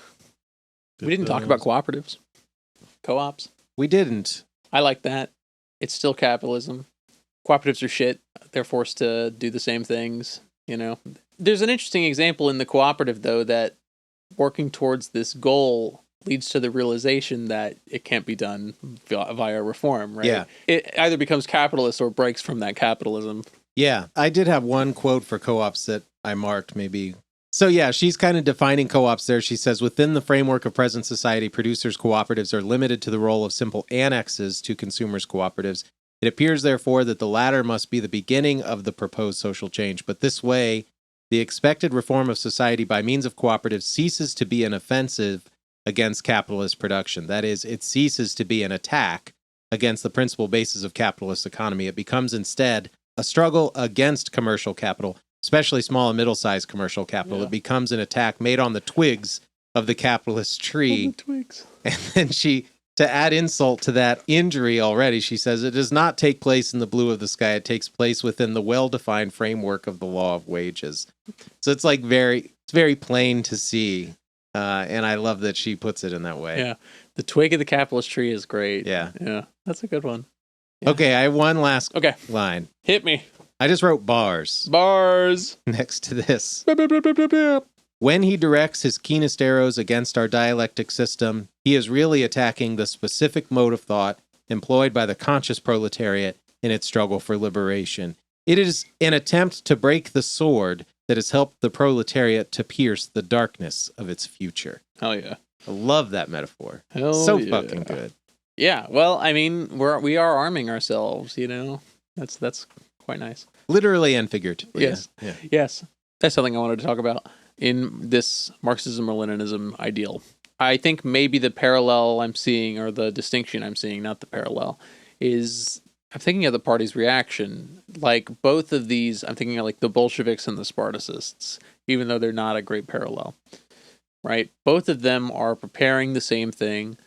We didn't talk about cooperatives, co-ops. We didn't. I like that. It's still capitalism. Cooperatives are shit. They're forced to do the same things, you know. There's an interesting example in the cooperative, though, that working towards this goal leads to the realization that it can't be done via reform, right? Yeah. It either becomes capitalist or breaks from that capitalism. Yeah. I did have one quote for co-ops that I marked maybe. So yeah, she's kind of defining co-ops there. She says, within the framework of present society, producers' cooperatives are limited to the role of simple annexes to consumers' cooperatives. It appears, therefore, that the latter must be the beginning of the proposed social change. But this way, the expected reform of society by means of cooperatives ceases to be an offensive against capitalist production. That is, it ceases to be an attack against the principal basis of capitalist economy. It becomes instead a struggle against commercial capital, especially small and middle-sized commercial capital. Yeah. It becomes an attack made on the twigs of the capitalist tree. And then to add insult to that injury already, she says, it does not take place in the blue of the sky. It takes place within the well-defined framework of the law of wages. So it's like very plain to see And I love that she puts it in that way. Yeah. The twig of the capitalist tree is great. Yeah. Yeah. That's a good one. Yeah. Okay, I have one last Okay. line. Hit me. I just wrote bars Bars. next to this. Bip, bip, bip, bip, bip, bip. When he directs his keenest arrows against our dialectic system, he is really attacking the specific mode of thought employed by the conscious proletariat in its struggle for liberation. It is an attempt to break the sword that has helped the proletariat to pierce the darkness of its future. Hell yeah. I love that metaphor. Hell So yeah. fucking good. Yeah. Well, I mean, we are arming ourselves, you know? That's quite nice. Literally and figuratively. Yes. Yeah. Yes. That's something I wanted to talk about in this Marxism or Leninism ideal. I think maybe the parallel I'm seeing, or the distinction I'm seeing, not the parallel, is I'm thinking of the party's reaction. Like both of these, I'm thinking of like the Bolsheviks and the Spartacists, even though they're not a great parallel, right? Both of them are preparing the same thing,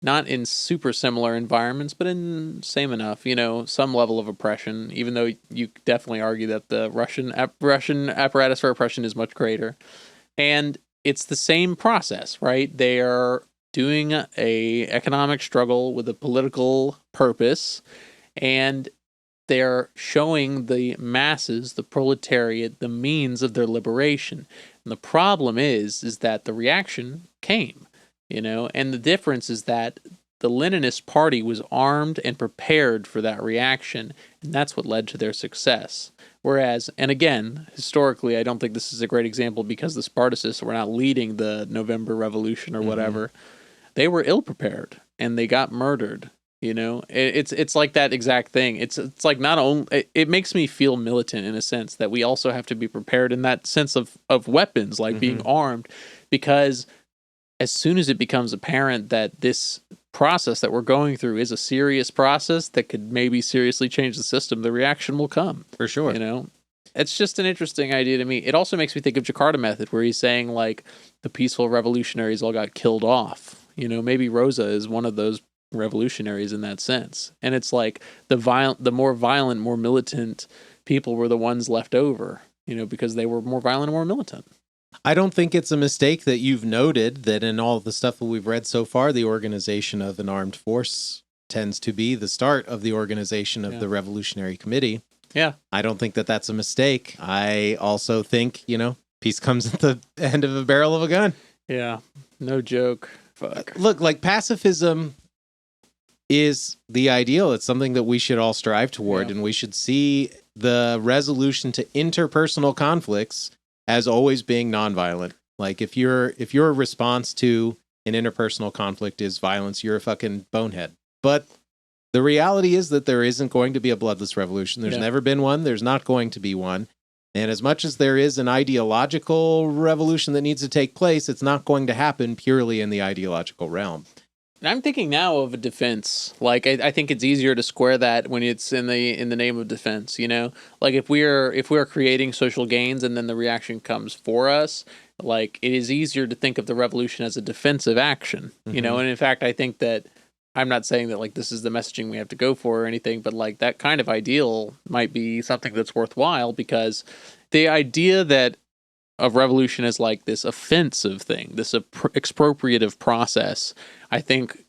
not in super similar environments, but in same enough, you know, some level of oppression, even though you definitely argue that the Russian apparatus for oppression is much greater. And it's the same process, right? They are doing a economic struggle with a political purpose, and they're showing the masses, the proletariat, the means of their liberation. And the problem is that the reaction came. You know, and the difference is that the Leninist party was armed and prepared for that reaction, and that's what led to their success. Whereas, and again, historically, I don't think this is a great example because the Spartacists were not leading the November Revolution or whatever. They were ill-prepared, and they got murdered. You know, it's like that exact thing. It's like not only it makes me feel militant in a sense that we also have to be prepared in that sense of weapons, like being armed, because as soon as it becomes apparent that this process that we're going through is a serious process that could maybe seriously change the system, the reaction will come. For sure. You know, it's just an interesting idea to me. It also makes me think of Jakarta Method, where he's saying like the peaceful revolutionaries all got killed off. You know, maybe Rosa is one of those revolutionaries in that sense. And it's like the more violent, more militant people were the ones left over, you know, because they were more violent and more militant. I don't think it's a mistake that you've noted that in all the stuff that we've read so far, the organization of an armed force tends to be the start of the organization of the Revolutionary Committee. Yeah. I don't think that that's a mistake. I also think, you know, peace comes at the end of a barrel of a gun. Yeah. No joke. Fuck. Look, like pacifism is the ideal. It's something that we should all strive toward, and we should see the resolution to interpersonal conflicts as always being nonviolent. Like if your response to an interpersonal conflict is violence, you're a fucking bonehead. But the reality is that there isn't going to be a bloodless revolution. There's never been one. There's not going to be one. And as much as there is an ideological revolution that needs to take place, it's not going to happen purely in the ideological realm. I'm thinking now of a defense. Like I think it's easier to square that when it's in the name of defense. You know, like if we're creating social gains and then the reaction comes for us, like it is easier to think of the revolution as a defensive action. You know, and in fact, I think that I'm not saying that like this is the messaging we have to go for or anything, but like that kind of ideal might be something that's worthwhile, because the idea that of revolution is like this offensive thing, this expropriative process, I think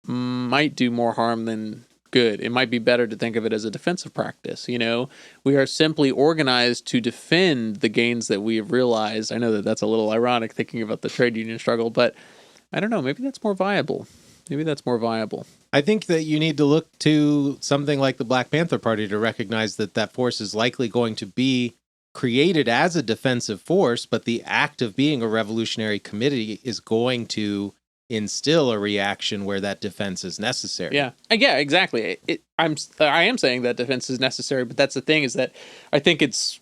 might do more harm than good. It might be better to think of it as a defensive practice. You know, we are simply organized to defend the gains that we have realized. I know that that's a little ironic thinking about the trade union struggle, but I don't know, maybe that's more viable. I think that you need to look to something like the Black Panther Party to recognize that that force is likely going to be created as a defensive force, but the act of being a revolutionary committee is going to instill a reaction where that defense is necessary. Yeah, exactly. I am saying that defense is necessary, but that's the thing, is that I think it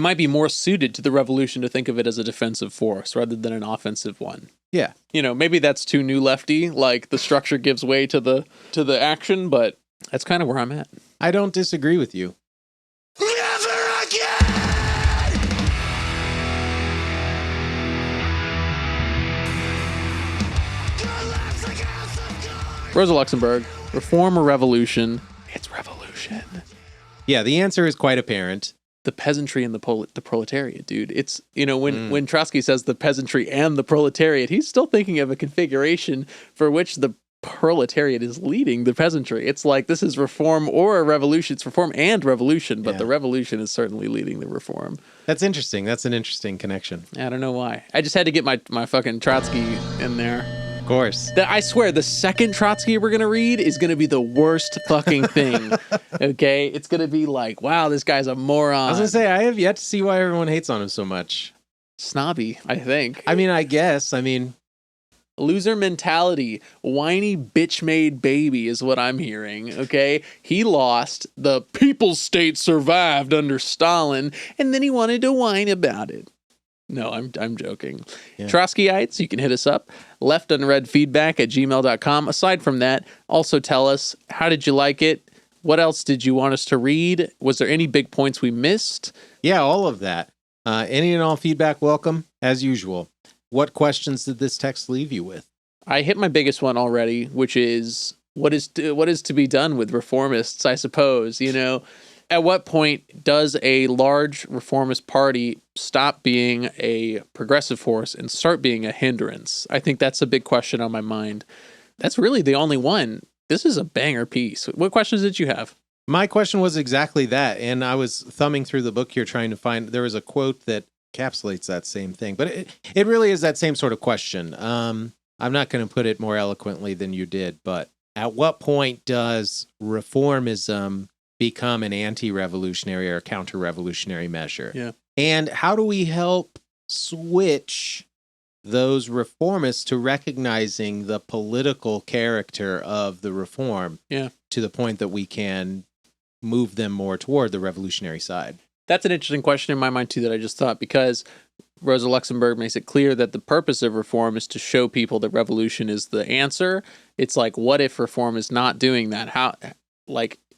might be more suited to the revolution to think of it as a defensive force rather than an offensive one. Yeah. You know, maybe that's too new lefty, like the structure gives way to the action, but that's kind of where I'm at. I don't disagree with you. Never again! Rosa Luxemburg, reform or revolution? It's revolution. Yeah, the answer is quite apparent. the peasantry and the proletariat, dude. It's, when Trotsky says the peasantry and the proletariat, he's still thinking of a configuration for which the proletariat is leading the peasantry. It's like this is reform or a revolution. It's reform and revolution, but the revolution is certainly leading the reform. That's interesting. That's an interesting connection. I don't know why. I just had to get my fucking Trotsky in there. Of course. I swear, the second Trotsky we're going to read is going to be the worst fucking thing. Okay? It's going to be like, wow, this guy's a moron. I was going to say, I have yet to see why everyone hates on him so much. Snobby, I think. I guess. Loser mentality, whiny bitch-made baby is what I'm hearing, okay? He lost, the people's state survived under Stalin, and then he wanted to whine about it. No, I'm joking. Yeah. Trotskyites, you can hit us up. leftunreadfeedback@gmail.com. Aside from that, also tell us, how did you like it? What else did you want us to read? Was there any big points we missed? Yeah, all of that. Any and all feedback welcome, as usual. What questions did this text leave you with? I hit my biggest one already, which is what is to be done with reformists, I suppose, At what point does a large reformist party stop being a progressive force and start being a hindrance? I think that's a big question on my mind. That's really the only one. This is a banger piece. What questions did you have? My question was exactly that, and I was thumbing through the book here trying to find, there was a quote that encapsulates that same thing, but it really is that same sort of question. I'm not going to put it more eloquently than you did, but at what point does reformism become an anti-revolutionary or a counter-revolutionary measure? Yeah. And how do we help switch those reformists to recognizing the political character of the reform to the point that we can move them more toward the revolutionary side? That's an interesting question in my mind, too, that I just thought, because Rosa Luxemburg makes it clear that the purpose of reform is to show people that revolution is the answer. It's like, what if reform is not doing that? How,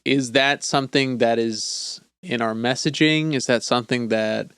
is that something that is in our messaging? Is that something that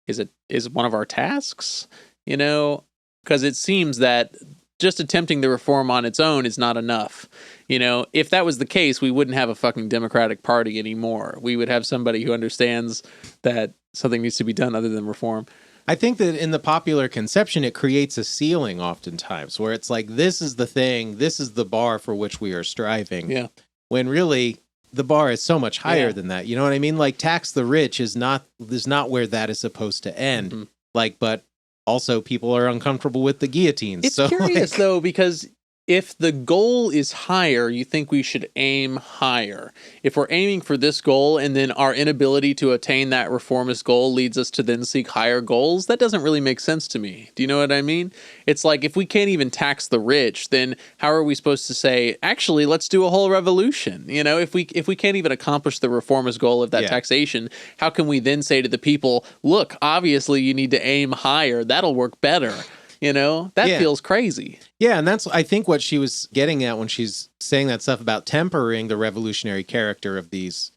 is one of our tasks? Because it seems that just attempting the reform on its own is not enough. If that was the case, we wouldn't have a fucking Democratic Party anymore. We would have somebody who understands that something needs to be done other than reform. I think that in the popular conception, it creates a ceiling oftentimes where it's like, this is the thing, this is the bar for which we are striving. Yeah. When really the bar is so much higher than that. You know what I mean? Like, tax the rich is not where that is supposed to end. Mm-hmm. But also people are uncomfortable with the guillotines. It's curious though, because if the goal is higher, you think we should aim higher. If we're aiming for this goal and then our inability to attain that reformist goal leads us to then seek higher goals, that doesn't really make sense to me. Do you know what I mean? It's like, if we can't even tax the rich, then how are we supposed to say, actually, let's do a whole revolution? If we can't even accomplish the reformist goal of that taxation, how can we then say to the people, look, obviously you need to aim higher. That'll work better. That feels crazy. Yeah, and that's, I think, what she was getting at when she's saying that stuff about tempering the revolutionary character of these,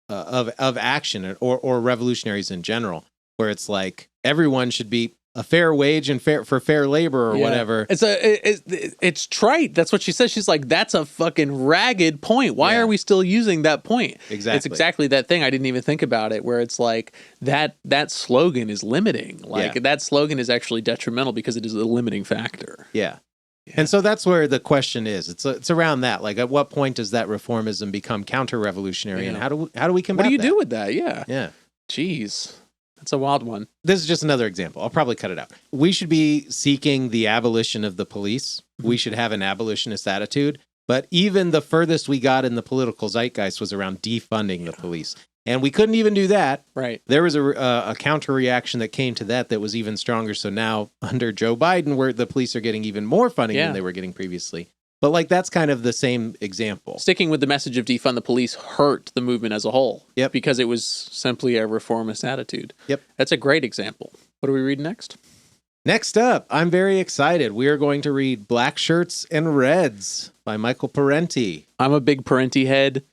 of action or revolutionaries in general, where it's like everyone should be a fair wage and for fair labor or whatever. It's trite. That's what she says. She's like, that's a fucking ragged point. Why are we still using that point? Exactly. It's exactly that thing. I didn't even think about it, where it's like that slogan is limiting. That slogan is actually detrimental because it is a limiting factor. Yeah. And so that's where the question is. It's around that. Like, at what point does that reformism become counter-revolutionary, and how do we combat that? What do you do with that? Yeah. Yeah. Jeez. That's a wild one. This is just another example. I'll probably cut it out. We should be seeking the abolition of the police. We should have an abolitionist attitude. But even the furthest we got in the political zeitgeist was around defunding the police. And we couldn't even do that. Right. There was a counter reaction that came to that was even stronger. So now under Joe Biden, where the police are getting even more funding than they were getting previously. But that's kind of the same example. Sticking with the message of defund the police hurt the movement as a whole. Yep. Because it was simply a reformist attitude. Yep. That's a great example. What do we read next? Next up, I'm very excited. We are going to read Black Shirts and Reds by Michael Parenti. I'm a big Parenti head.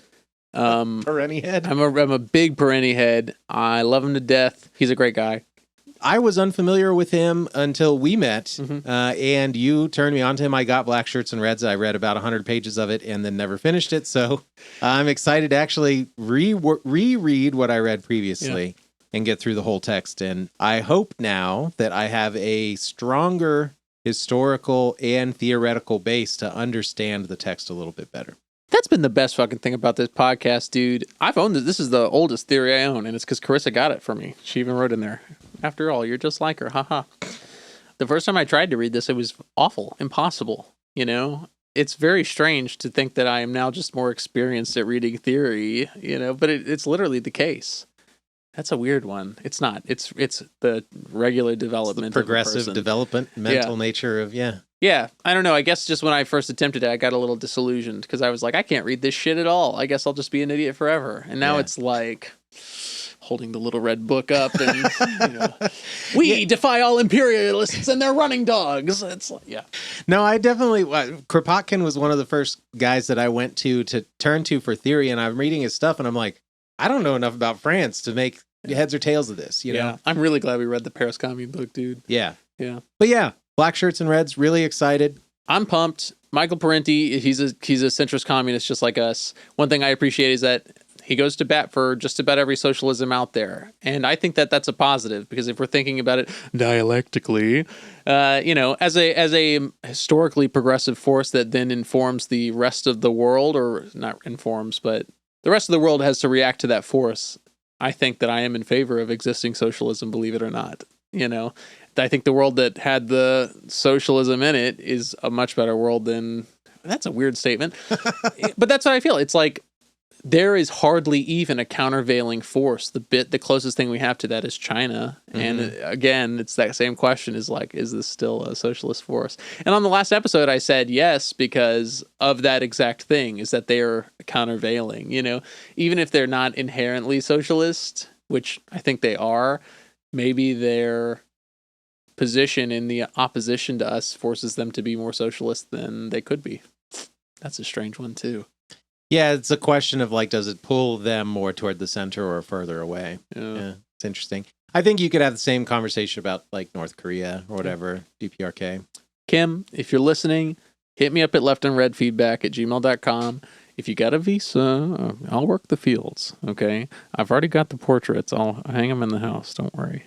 Parenti head? I'm a big Parenti head. I love him to death. He's a great guy. I was unfamiliar with him until we met, and you turned me on to him. I got Black Shirts and Reds. I read about 100 pages of it and then never finished it. So I'm excited to actually reread what I read previously. and get through the whole text. And I hope now that I have a stronger historical and theoretical base to understand the text a little bit better. That's been the best fucking thing about this podcast, dude. I've owned it. This is the oldest theory I own, and it's because Carissa got it for me. She even wrote in there, "After all, you're just like her, haha." The first time I tried to read this, it was awful, impossible, you know? It's very strange to think that I am now just more experienced at reading theory, you know, but it's literally the case. That's a weird one. It's not. It's the regular development, Progressive development, mental nature of, Yeah, I don't know. I guess just when I first attempted it, I got a little disillusioned because I was like, I can't read this shit at all. I guess I'll just be an idiot forever. And now it's like holding the little red book up and, you know, we defy all imperialists and their running dogs. It's like, No, I definitely, Kropotkin was one of the first guys that I went to turn to for theory, and I'm reading his stuff and I'm like, I don't know enough about France to make heads or tails of this, you know? I'm really glad we read the Paris Commune book, dude. Yeah. Yeah. But yeah, Black Shirts and Reds, really excited. I'm pumped. Michael Parenti, he's a centrist communist just like us. One thing I appreciate is that he goes to bat for just about every socialism out there. And I think that that's a positive, because if we're thinking about it dialectically, you know, as a historically progressive force that then informs the rest of the world, or not informs, but the rest of the world has to react to that force. I think that I am in favor of existing socialism, believe it or not. You know, I think the world that had the socialism in it is a much better world than... That's a weird statement. But that's how I feel. It's like there is hardly even a countervailing force. The closest thing we have to that is China. Mm-hmm. And again, it's that same question, is like, is this still a socialist force? And on the last episode, I said yes, because of that exact thing, is that they're countervailing, you know, even if they're not inherently socialist, which I think they are, maybe their position in the opposition to us forces them to be more socialist than they could be. That's a strange one too. Yeah, it's a question of like, does it pull them more toward the center or further away? Yeah, it's interesting. I think you could have the same conversation about like North Korea or whatever, DPRK. Kim, if you're listening, hit me up at leftandredfeedback@gmail.com. If you got a visa, I'll work the fields, okay? I've already got the portraits. I'll hang them in the house. Don't worry.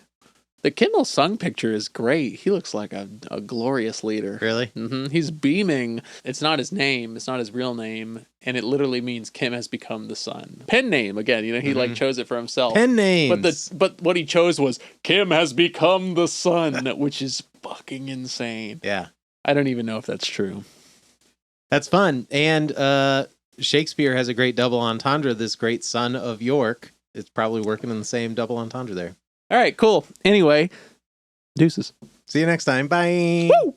The Kim Il-sung picture is great. He looks like a glorious leader. Really? Mm-hmm. He's beaming. It's not his name. It's not his real name. And it literally means Kim has become the sun. Pen name, again. You know, he like chose it for himself. Pen names. But what he chose was Kim has become the sun, which is fucking insane. Yeah. I don't even know if that's true. That's fun. And Shakespeare has a great double entendre. This great son of York is probably working in the same double entendre there. All right, cool. Anyway, deuces. See you next time. Bye. Woo!